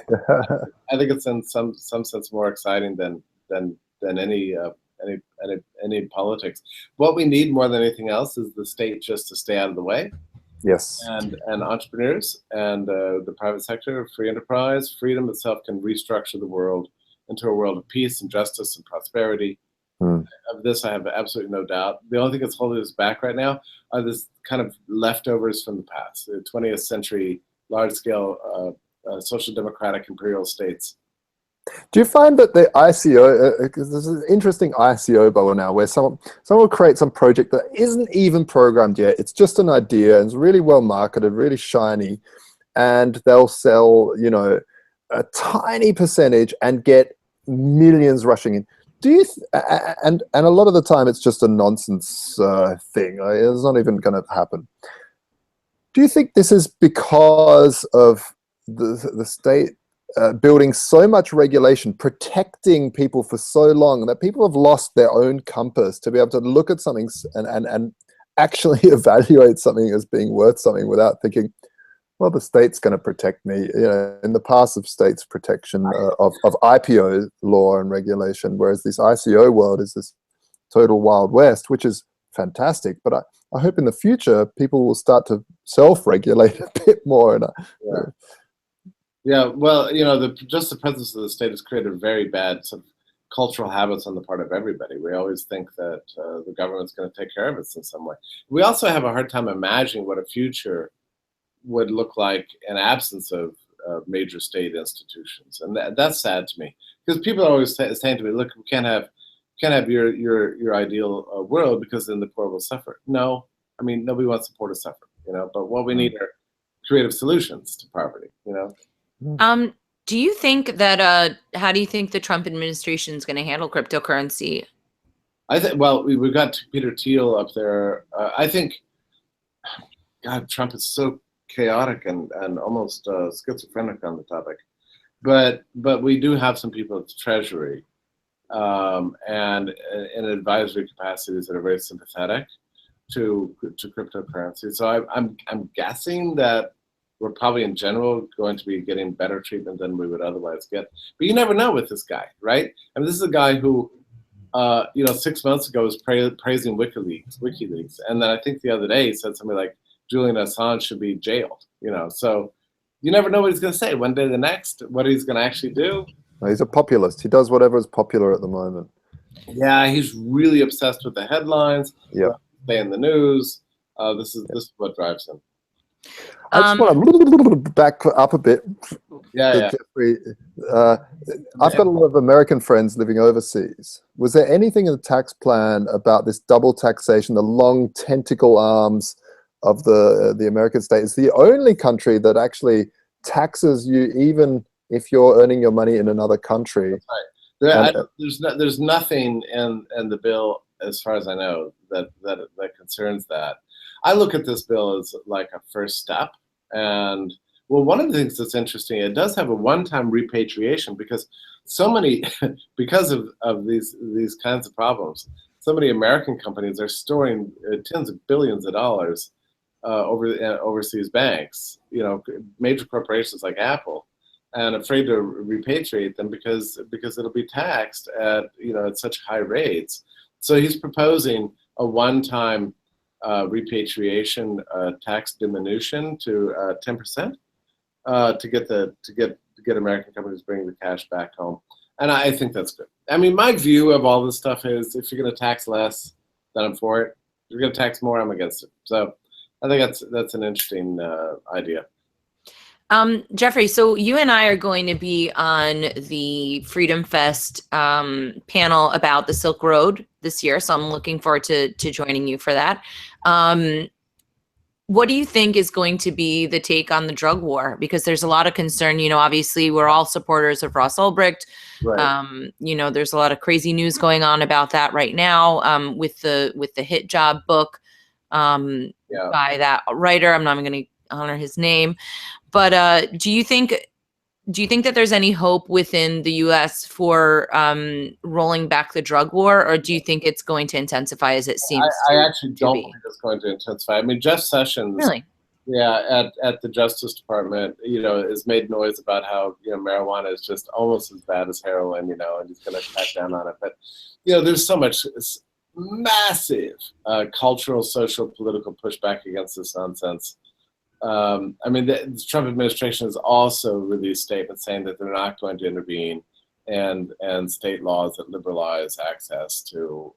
I think it's in some sense more exciting than any politics. What we need more than anything else is the state just to stay out of the way. Yes. And entrepreneurs and the private sector, free enterprise, freedom itself can restructure the world into a world of peace and justice and prosperity. Of this, I have absolutely no doubt. The only thing that's holding us back right now are this kind of leftovers from the past, the 20th century large-scale social democratic imperial states. Do you find that the ICO, because there's an interesting ICO bubble now, where someone will create some project that isn't even programmed yet, it's just an idea, and it's really well marketed, really shiny, and they'll sell, a tiny percentage and get millions rushing in. Do you and a lot of the time it's just a nonsense thing. It's not even going to happen. Do you think this is because of the state building so much regulation, protecting people for so long, that people have lost their own compass to be able to look at something and actually evaluate something as being worth something without thinking, well, the state's going to protect me. In the past of states protection of IPO law and regulation, whereas this ICO world is this total Wild West, which is fantastic. But I hope in the future people will start to self-regulate a bit more. And yeah, well, just the presence of the state has created very bad sort of cultural habits on the part of everybody. We always think that the government's going to take care of us in some way. We also have a hard time imagining what a future would look like in absence of major state institutions, and that's sad to me, because people are always saying to me, "Look, we can't have your ideal world, because then the poor will suffer." No, I mean, nobody wants the poor to suffer, but what we need are creative solutions to poverty, Do you think that how do you think the Trump administration is going to handle cryptocurrency? I think, well, we've got Peter Thiel up there. I think, God, Trump is so chaotic and almost schizophrenic on the topic, but we do have some people at the Treasury and in advisory capacities that are very sympathetic to cryptocurrency. So I'm guessing that we're probably in general going to be getting better treatment than we would otherwise get. But you never know with this guy, right? I mean, this is a guy who, 6 months ago was praising WikiLeaks. And then I think the other day he said something like Julian Assange should be jailed, So you never know what he's going to say one day, the next, what he's going to actually do. He's a populist. He does whatever is popular at the moment. Yeah, he's really obsessed with the headlines. Yeah. Stay in the news. This is what drives him. I just want to back up a bit. Yeah. Jeffrey, I've got a lot of American friends living overseas. Was there anything in the tax plan about this double taxation, the long tentacle arms of the American state? It's the only country that actually taxes you even if you're earning your money in another country. That's right. There's nothing in the bill, as far as I know, that concerns that. I look at this bill as like a first step. And well, one of the things that's interesting, it does have a one-time repatriation because because of these kinds of problems, so many American companies are storing tens of billions of dollars overseas banks, major corporations like Apple, and afraid to repatriate them because it'll be taxed at at such high rates. So he's proposing a one-time repatriation tax diminution to 10% to get American companies bringing the cash back home, and I think that's good. I mean, my view of all this stuff is if you're going to tax less, then I'm for it. If you're going to tax more, I'm against it. So I think that's an interesting idea. Jeffrey, so you and I are going to be on the Freedom Fest panel about the Silk Road this year, so I'm looking forward to joining you for that. What do you think is going to be the take on the drug war? Because there's a lot of concern. Obviously we're all supporters of Ross Ulbricht. Right. There's a lot of crazy news going on about that right now with the Hit Job book by that writer. I'm not even going to honor his name. But do you think that there's any hope within the U.S. for rolling back the drug war, or do you think it's going to intensify as it seems? I actually don't think it's going to intensify. I mean, Jeff Sessions, really, at the Justice Department, has made noise about how marijuana is just almost as bad as heroin, and he's going to cut down on it. But there's so much massive cultural, social, political pushback against this nonsense. I mean, the Trump administration has also released statements saying that they're not going to intervene and state laws that liberalize access to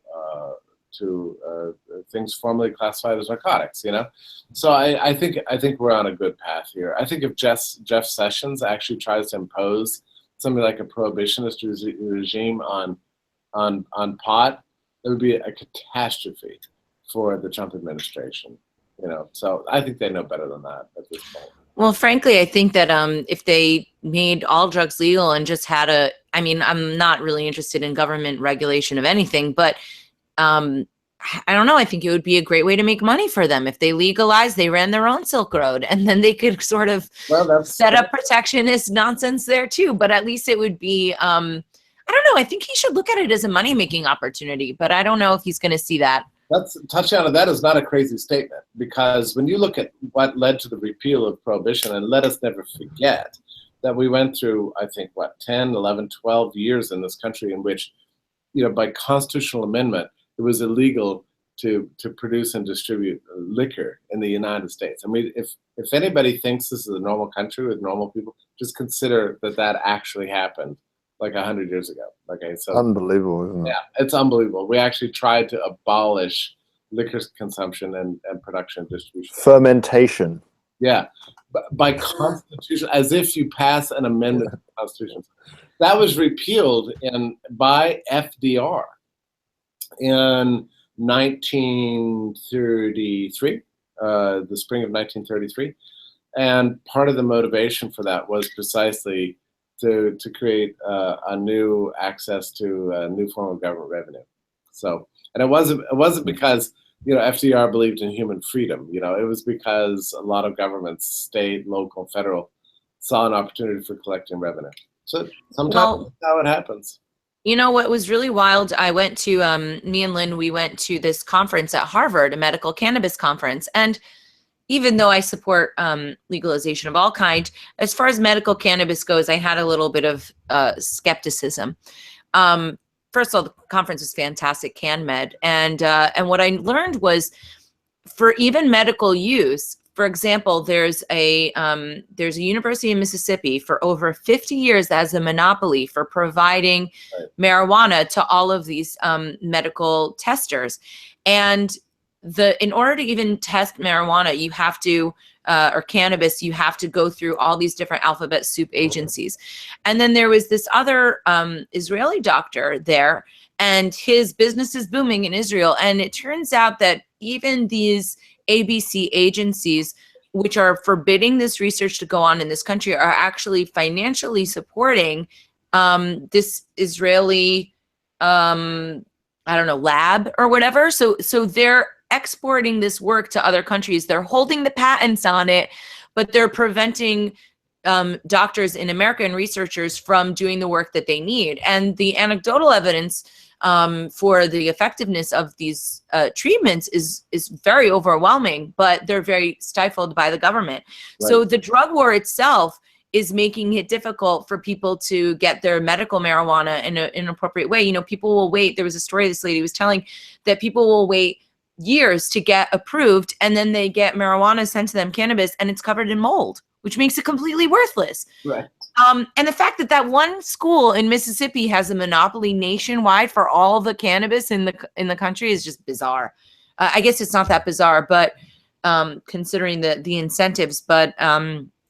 things formerly classified as narcotics. So I think we're on a good path here. I think if Jeff Sessions actually tries to impose something like a prohibitionist regime on pot, it would be a catastrophe for the Trump administration. So I think they know better than that at this point. Well, frankly, I think that if they made all drugs legal and just had I'm not really interested in government regulation of anything, but I don't know. I think it would be a great way to make money for them if they legalized, they ran their own Silk Road, and then they could sort of set up protectionist nonsense there too. But at least it would be, I don't know. I think he should look at it as a money-making opportunity, but I don't know if he's going to see that. Tatiana, that is not a crazy statement, because when you look at what led to the repeal of prohibition, and let us never forget that we went through, I think, 10, 11, 12 years in this country in which, by constitutional amendment, it was illegal to produce and distribute liquor in the United States. I mean, if anybody thinks this is a normal country with normal people, just consider that actually happened like 100 years ago. Okay, so unbelievable, isn't it? Yeah, it's unbelievable. We actually tried to abolish liquor consumption and production and distribution. Fermentation. Yeah, by constitution, as if you pass an amendment to the Constitution. That was repealed by FDR in 1933, the spring of 1933, and part of the motivation for that was precisely to create a new access to a new form of government revenue. So, and it wasn't because FDR believed in human freedom. It was because a lot of governments, state, local, federal, saw an opportunity for collecting revenue. So sometimes that's how it happens. What was really wild, I went to, me and Lynn, we went to this conference at Harvard, a medical cannabis conference. And, even though I support legalization of all kind, as far as medical cannabis goes, I had a little bit of skepticism. First of all, the conference was fantastic, CanMed, and what I learned was, for even medical use, for example, there's a university in Mississippi for over 50 years that has a monopoly for providing marijuana to all of these medical testers, and in order to even test marijuana, you have to or cannabis, you have to go through all these different alphabet soup agencies. And then there was this other Israeli doctor there, and his business is booming in Israel. And it turns out that even these ABC agencies, which are forbidding this research to go on in this country, are actually financially supporting this Israeli, I don't know, lab or whatever. So they're exporting this work to other countries. They're holding the patents on it, but they're preventing doctors in America and researchers from doing the work that they need. And the anecdotal evidence for the effectiveness of these treatments is very overwhelming, but they're very stifled by the government. Right. So the drug war itself is making it difficult for people to get their medical marijuana in an appropriate way. You know, people will wait. There was a story this lady was telling that people will wait years to get approved, and then they get marijuana sent to them, cannabis, and it's covered in mold, which makes it completely worthless. Right. And the fact that one school in Mississippi has a monopoly nationwide for all the cannabis in the country is just bizarre. I guess it's not that bizarre, but considering the incentives, but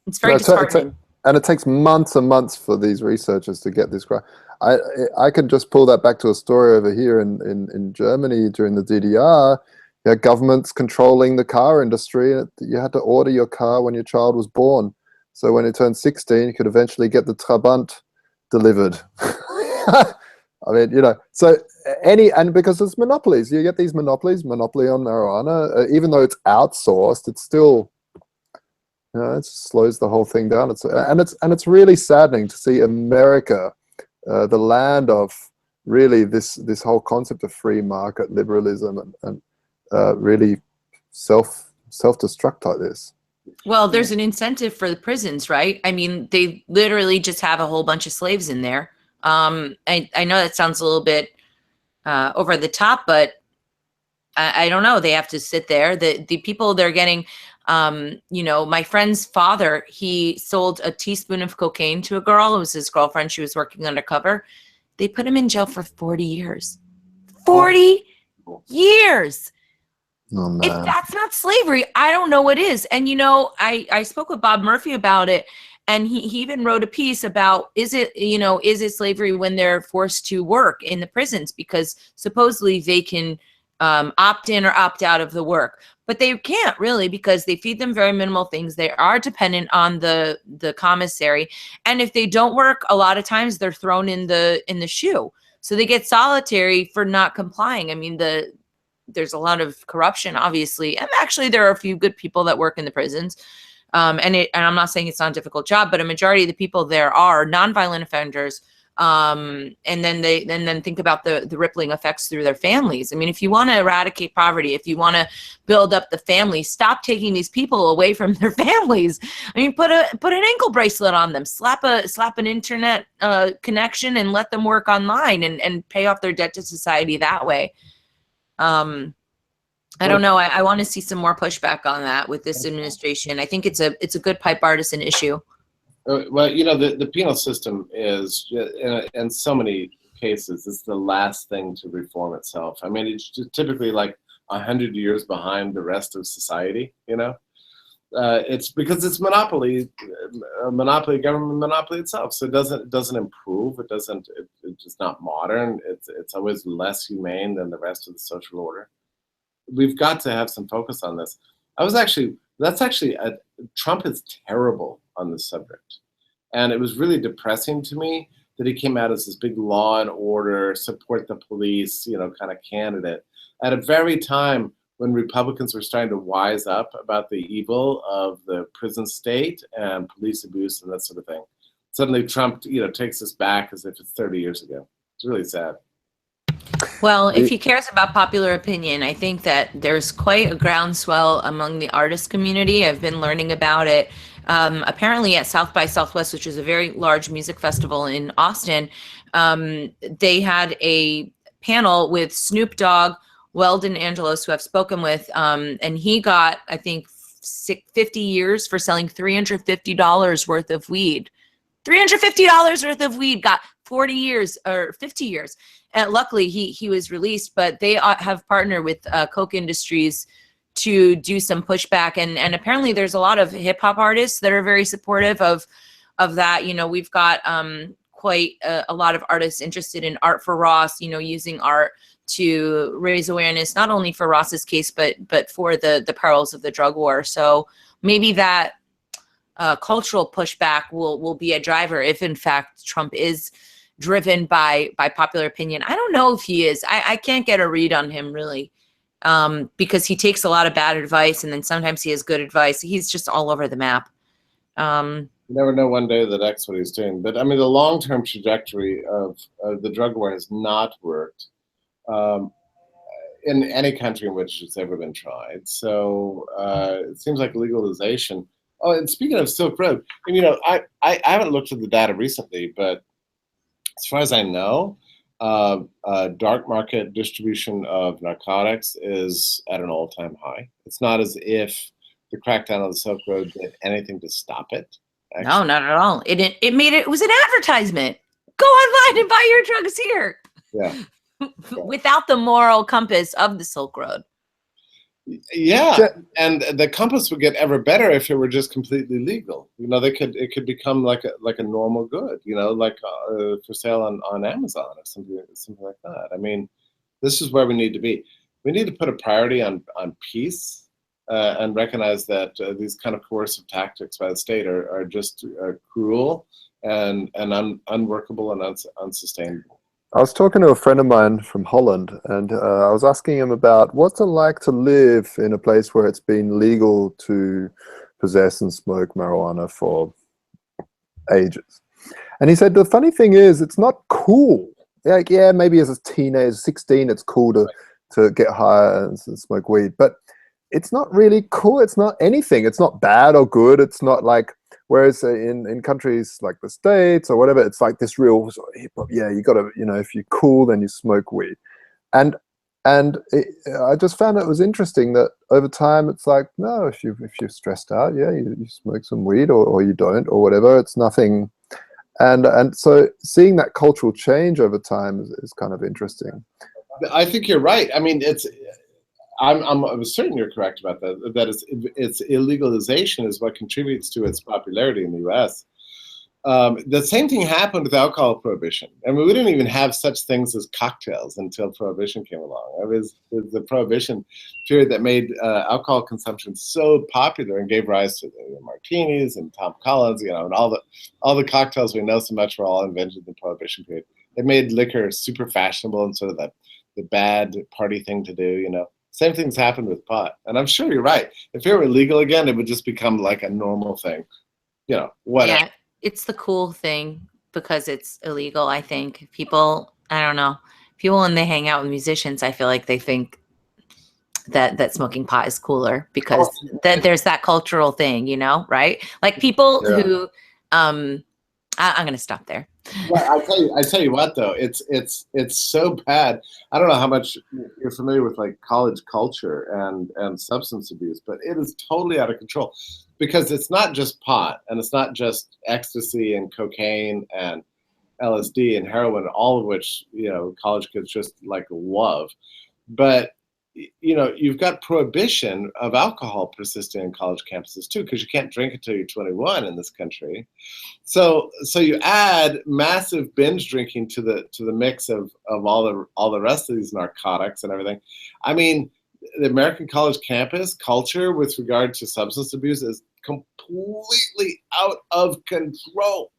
it's very disheartening. And it takes months and months for these researchers to get this grant. I can just pull that back to a story over here in Germany during the DDR. You had governments controlling the car industry. You had to order your car when your child was born. So when it turned 16, you could eventually get the Trabant delivered. I mean, you know, so and because it's monopolies, you get these monopolies, monopoly on marijuana, even though it's outsourced, it's still, you know, it slows the whole thing down. It's really saddening to see America, the land of really this whole concept of free market liberalism and really self-destruct like this. Well, there's an incentive for the prisons, right? I mean, they literally just have a whole bunch of slaves in there. I know that sounds a little bit over the top, but I don't know. They have to sit there. The people they're getting, you know, my friend's father, he sold a teaspoon of cocaine to a girl. It was his girlfriend. She was working undercover. They put him in jail for 40 years. 40 years. Oh, man. If that's not slavery, I don't know what is. And, you know, I spoke with Bob Murphy about it, and he even wrote a piece about, is it slavery when they're forced to work in the prisons? Because supposedly they can opt in or opt out of the work, but they can't really, because they feed them very minimal things. They are dependent on the commissary. And if they don't work, a lot of times they're thrown in the shoe. So they get solitary for not complying. I mean, there's a lot of corruption, obviously, and actually there are a few good people that work in the prisons. And I'm not saying it's not a difficult job, but a majority of the people there are nonviolent offenders. And then think about the rippling effects through their families. I mean, if you want to eradicate poverty, if you want to build up the family, stop taking these people away from their families. I mean, put an ankle bracelet on them, slap an internet connection, and let them work online and pay off their debt to society that way. I don't know. I want to see some more pushback on that with this administration. I think it's a good bipartisan issue. Well, you know, the penal system is, in so many cases, it's the last thing to reform itself. I mean, it's just typically like 100 years behind the rest of society, you know? It's because it's government monopoly itself. So it doesn't improve. It's just not modern. It's always less humane than the rest of the social order. We've got to have some focus on this. Trump is terrible on this subject. And it was really depressing to me that he came out as this big law and order, support the police, you know, kind of candidate at a very time when Republicans were starting to wise up about the evil of the prison state and police abuse and that sort of thing. Suddenly Trump, you know, takes us back as if it's 30 years ago. It's really sad. Well, if he cares about popular opinion, I think that there's quite a groundswell among the artist community. I've been learning about it. Apparently at South by Southwest, which is a very large music festival in Austin, they had a panel with Snoop Dogg, Weldon Angelos, who I've spoken with, and he got, I think, 50 years for selling $350 worth of weed. $350 worth of weed, got 40 years or 50 years. And luckily he was released, but they have partnered with Coke Industries to do some pushback. And apparently there's a lot of hip hop artists that are very supportive of that. You know, we've got quite a lot of artists interested in Art for Ross, you know, using art to raise awareness, not only for Ross's case, but for the perils of the drug war. So maybe that cultural pushback will be a driver if in fact Trump is driven by popular opinion. I don't know if he is. I can't get a read on him really, because he takes a lot of bad advice and then sometimes he has good advice. He's just all over the map. You never know one day the next what he's doing. But I mean, the long-term trajectory of the drug war has not worked in any country in which it's ever been tried. So it seems like legalization. Oh, and speaking of Silk Road, and, you know, I haven't looked at the data recently, but as far as I know, dark market distribution of narcotics is at an all-time high. It's not as if the crackdown on the Silk Road did anything to stop it. Actually. No, not at all. It was an advertisement. Go online and buy your drugs here. Yeah. Without the moral compass of the Silk Road. Yeah, and the compass would get ever better if it were just completely legal. You know, it could become like a normal good. You know, like for sale on Amazon or something like that. I mean, this is where we need to be. We need to put a priority on peace and recognize that these kind of coercive tactics by the state are just cruel and unworkable and unsustainable. I was talking to a friend of mine from Holland, and I was asking him about what's it like to live in a place where it's been legal to possess and smoke marijuana for ages. And he said, the funny thing is, it's not cool. Like, yeah, maybe as a teenager, 16, it's cool to get high and smoke weed, but it's not really cool. It's not anything. It's not bad or good. It's not like, whereas in countries like the States or whatever, it's like this real sort of hip hop. Yeah, you got to, you know, if you're cool, then you smoke weed. And I just found it was interesting that over time, it's like, no, if you're stressed out, yeah, you smoke some weed or you don't or whatever. It's nothing. And so seeing that cultural change over time is kind of interesting. I think you're right. I mean, I'm certain you're correct about that. That its illegalization is what contributes to its popularity in the U.S. The same thing happened with alcohol prohibition. I mean, we didn't even have such things as cocktails until prohibition came along. It was the prohibition period that made alcohol consumption so popular and gave rise to the martinis and Tom Collins, you know, and all the cocktails we know so much were all invented in the prohibition period. It made liquor super fashionable and sort of the bad party thing to do, you know. Same things happened with pot. And I'm sure you're right. If it were illegal again, it would just become like a normal thing. You know, whatever. Yeah, it's the cool thing because it's illegal, I think. People, I don't know. People, when they hang out with musicians, I feel like they think that smoking pot is cooler because then there's that cultural thing, you know, right? Like people who, I'm going to stop there. Well, I tell you what though, it's so bad. I don't know how much you're familiar with like college culture and substance abuse, but it is totally out of control because it's not just pot and it's not just ecstasy and cocaine and LSD and heroin, all of which, you know, college kids just like love. But you know, you've got prohibition of alcohol persisting in college campuses too, because you can't drink until you're 21 in this country. So you add massive binge drinking to the mix of all the rest of these narcotics and everything. I mean, the American college campus culture with regard to substance abuse is completely out of control.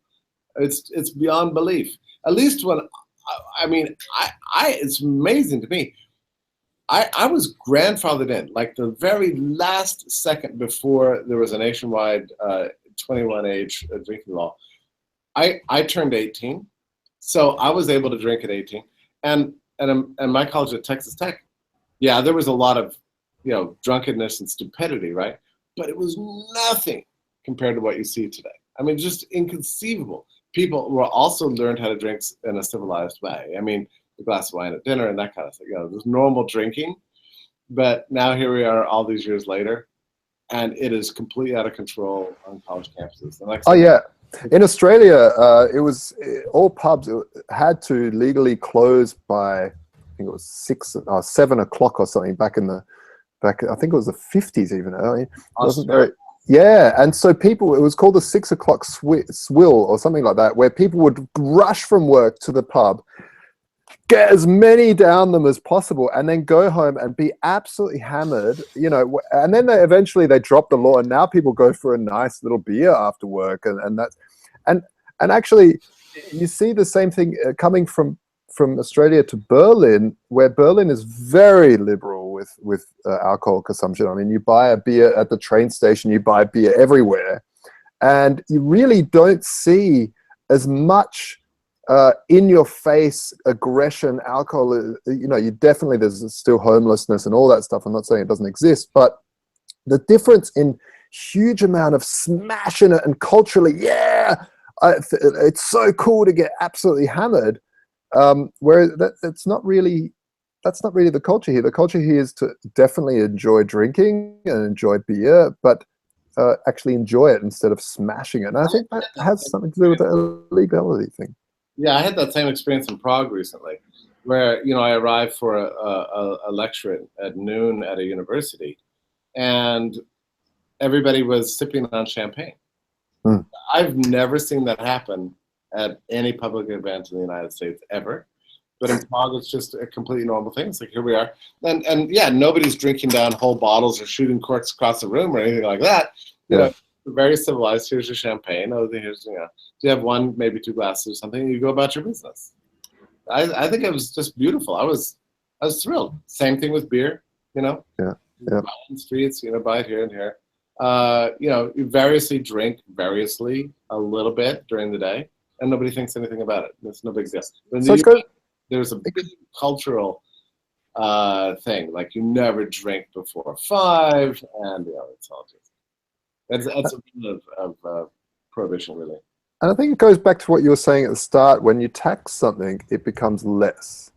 It's beyond belief. At least when I mean, it's amazing to me. I was grandfathered in, like the very last second before there was a nationwide 21 age drinking law. I turned 18, so I was able to drink at 18. And and my college at Texas Tech, yeah, there was a lot of, drunkenness and stupidity, right? But it was nothing compared to what you see today. I mean, just inconceivable. People were also learned how to drink in a civilized way. I mean, a glass of wine at dinner and that kind of thing. There's normal drinking. But now here we are all these years later, and it is completely out of control on college campuses. And Oh yeah, in Australia, it was all pubs had to legally close by, I think it was 6 or 7 o'clock or something back. I think it was the 50s even. I mean, it wasn't very. Yeah, and so it was called the 6 o'clock swill or something like that, where people would rush from work to the pub, get as many down them as possible, and then go home and be absolutely hammered, and then eventually they dropped the law, and now people go for a nice little beer after work, and that's, and actually you see the same thing coming from Australia to Berlin, where Berlin is very liberal with alcohol consumption. I mean, you buy a beer at the train station, you buy beer everywhere, and you really don't see as much in-your-face aggression. Alcohol, you definitely, there's still homelessness and all that stuff. I'm not saying it doesn't exist, but the difference in huge amount of smashing it and culturally, it's so cool to get absolutely hammered. Where that's not really the culture here. The culture here is to definitely enjoy drinking and enjoy beer, but actually enjoy it instead of smashing it. And I think that has something to do with the illegality thing. Yeah, I had that same experience in Prague recently, where I arrived for a lecture at noon at a university, and everybody was sipping on champagne. Mm. I've never seen that happen at any public event in the United States ever, but in Prague it's just a completely normal thing. It's like, here we are, and yeah, nobody's drinking down whole bottles or shooting corks across the room or anything like that. Very civilized. Here's your champagne. Oh, here's you have 1, maybe 2 glasses or something, and you go about your business. I think it was just beautiful. I was thrilled. Same thing with beer. Yeah. Buy in the streets. Buy it here and here. You variously drink variously a little bit during the day, and nobody thinks anything about it. It's no big deal. So there's a big cultural thing, like you never drink before 5, and it's all just that's a bit of prohibition, really. And I think it goes back to what you were saying at the start. When you tax something, it becomes less.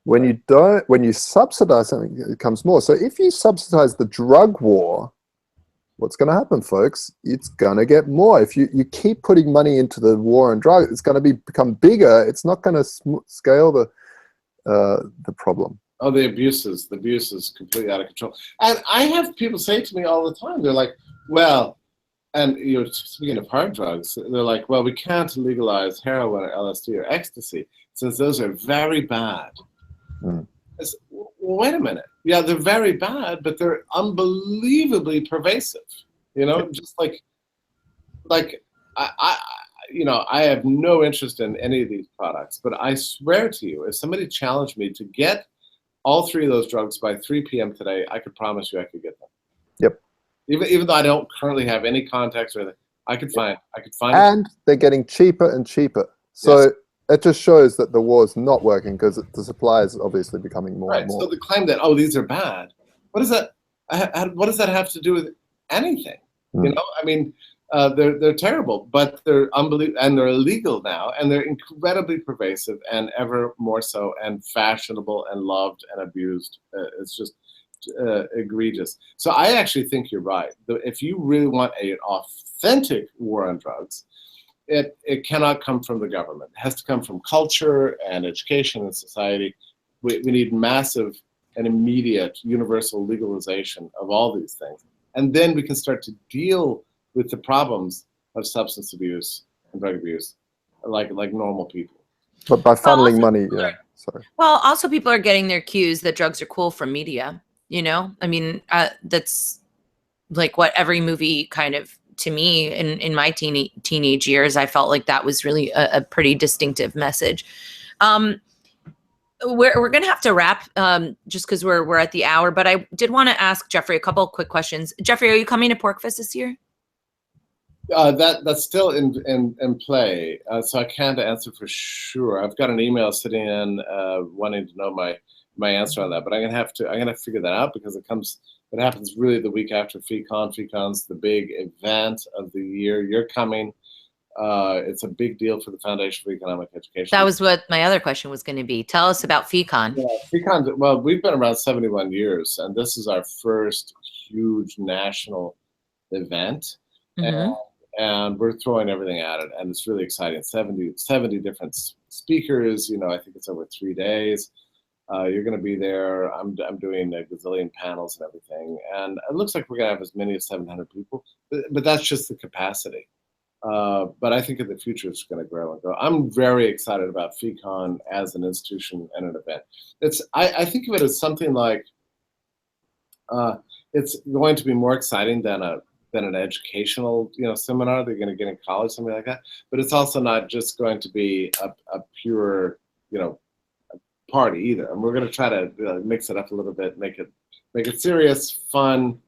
When you subsidize something, it becomes more. So if you subsidize the drug war, what's going to happen, folks? It's going to get more. If you keep putting money into the war on drugs, it's going to become bigger. It's not going to scale the problem. Oh, the abuse is completely out of control. And I have people say to me all the time, they're like, well, and speaking of hard drugs, they're like, well, we can't legalize heroin or LSD or ecstasy since those are very bad. Mm. Well, wait a minute. Yeah, they're very bad, but they're unbelievably pervasive. Just like I have no interest in any of these products, but I swear to you, if somebody challenged me to get all 3 of those drugs by 3 p.m. today, I could promise you I could get them. Yep. Even though I don't currently have any contacts or anything, I could find and they're getting cheaper and cheaper. So yes. It just shows that the war is not working because the supply is obviously becoming more and more. So the claim that, these are bad, what does that have to do with anything? Mm. I mean, they're terrible, but they're unbelievable, and they're illegal now, and they're incredibly pervasive and ever more so, and fashionable and loved and abused. It's just egregious. So I actually think you're right. If you really want an authentic war on drugs, it cannot come from the government. It has to come from culture and education and society. We need massive and immediate universal legalization of all these things. And then we can start to deal with the problems of substance abuse and drug abuse like normal people. But by funneling money, sorry. Well, also people are getting their cues that drugs are cool from media. I mean, that's like what every movie kind of, to me, in my teenage years, I felt like that was really a pretty distinctive message. We're going to have to wrap just because we're at the hour, but I did want to ask Jeffrey a couple of quick questions. Jeffrey, are you coming to Porkfest this year? That's still in play, so I can't answer for sure. I've got an email sitting in wanting to know my answer on that, but I'm gonna figure that out because it happens really the week after FeeCon. FeeCon's the big event of the year. You're coming. It's a big deal for the Foundation for Economic Education. That was what my other question was going to be. Tell us about FeeCon. Yeah, FeeCon. Well, we've been around 71 years, and this is our first huge national event. Mm-hmm. And we're throwing everything at it, and it's really exciting. 70 different speakers. I think it's over 3 days. You're going to be there. I'm doing a gazillion panels and everything, and it looks like we're going to have as many as 700 people. But that's just the capacity. But I think in the future it's going to grow and grow. I'm very excited about FeeCon as an institution and an event. I think of it as something like it's going to be more exciting than an educational seminar that you're going to get in college, something like that. But it's also not just going to be a pure party either. And we're going to try to mix it up a little bit, make it serious, fun,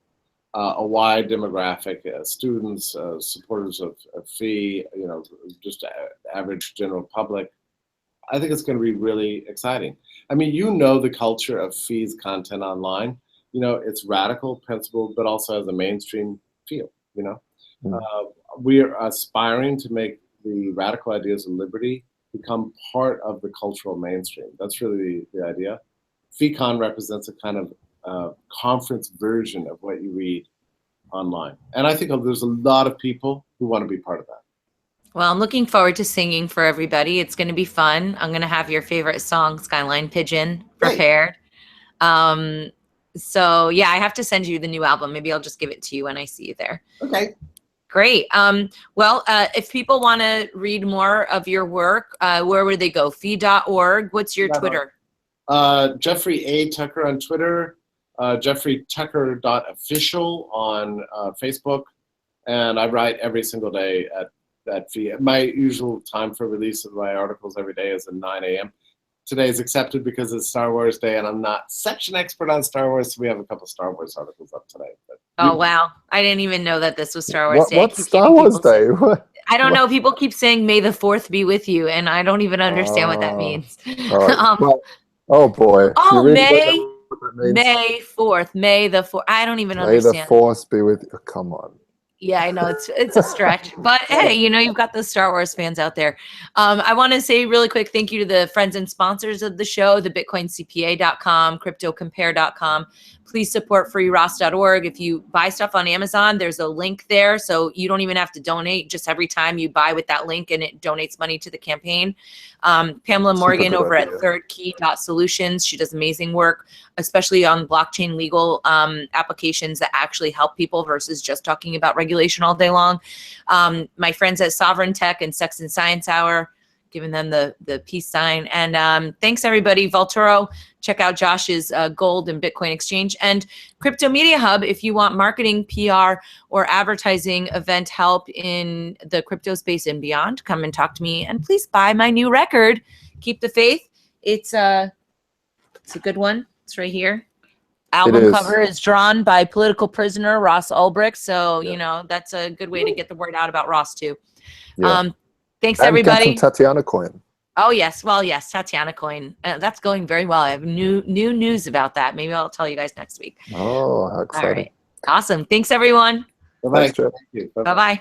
a wide demographic, students, supporters of Fee, just average general public. I think it's going to be really exciting. I mean, the culture of Fee's content online. It's radical, principled, but also has a mainstream feel. We are aspiring to make the radical ideas of liberty become part of the cultural mainstream. That's really the idea. FeeCon represents a kind of conference version of what you read online. And I think there's a lot of people who want to be part of that. Well, I'm looking forward to singing for everybody. It's going to be fun. I'm going to have your favorite song, Skyline Pigeon, prepared. Great. So yeah, I have to send you the new album. Maybe I'll just give it to you when I see you there. Okay. Great. Well, if people want to read more of your work, where would they go? Fee.org. What's your Twitter? Jeffrey A. Tucker on Twitter, jeffreytucker.official on Facebook, and I write every single day at Fee. My usual time for release of my articles every day is at 9 a.m. Today's accepted because it's Star Wars Day, and I'm not such an expert on Star Wars, so we have a couple Star Wars articles up today. Oh, wow. I didn't even know that this was Star Wars Day. What's Star Wars Day? I don't know. People keep saying May the 4th be with you, and I don't even understand what that means. Right. Oh, boy. Oh, May 4th. May the 4th. I don't even understand. May the Force be with you. Come on. Yeah, I know it's a stretch, but hey, you've got those Star Wars fans out there. I want to say really quick thank you to the friends and sponsors of the show, the BitcoinCPA.com, CryptoCompare.com. Please support freeross.org. If you buy stuff on Amazon, there's a link there, so you don't even have to donate. Just every time you buy with that link, and it donates money to the campaign. Pamela Morgan over at thirdkey.solutions. She does amazing work, especially on blockchain legal applications that actually help people versus just talking about regulation all day long. My friends at Sovereign Tech and Sex and Science Hour, giving them the peace sign. And thanks, everybody. Vaultoro, check out Josh's gold and Bitcoin exchange. And Crypto Media Hub, if you want marketing, PR, or advertising event help in the crypto space and beyond, come and talk to me. And please buy my new record, Keep the Faith. It's a good one. It's right here. Album cover is drawn by political prisoner Ross Ulbricht. So, that's a good way to get the word out about Ross, too. Yeah. Thanks, and everybody. Get some Tatiana coin. Oh, yes. Well, yes, Tatiana coin. That's going very well. I have new news about that. Maybe I'll tell you guys next week. Oh, how exciting. All right. Awesome. Thanks, everyone. Bye-bye. Thanks, Thank you. Bye-bye.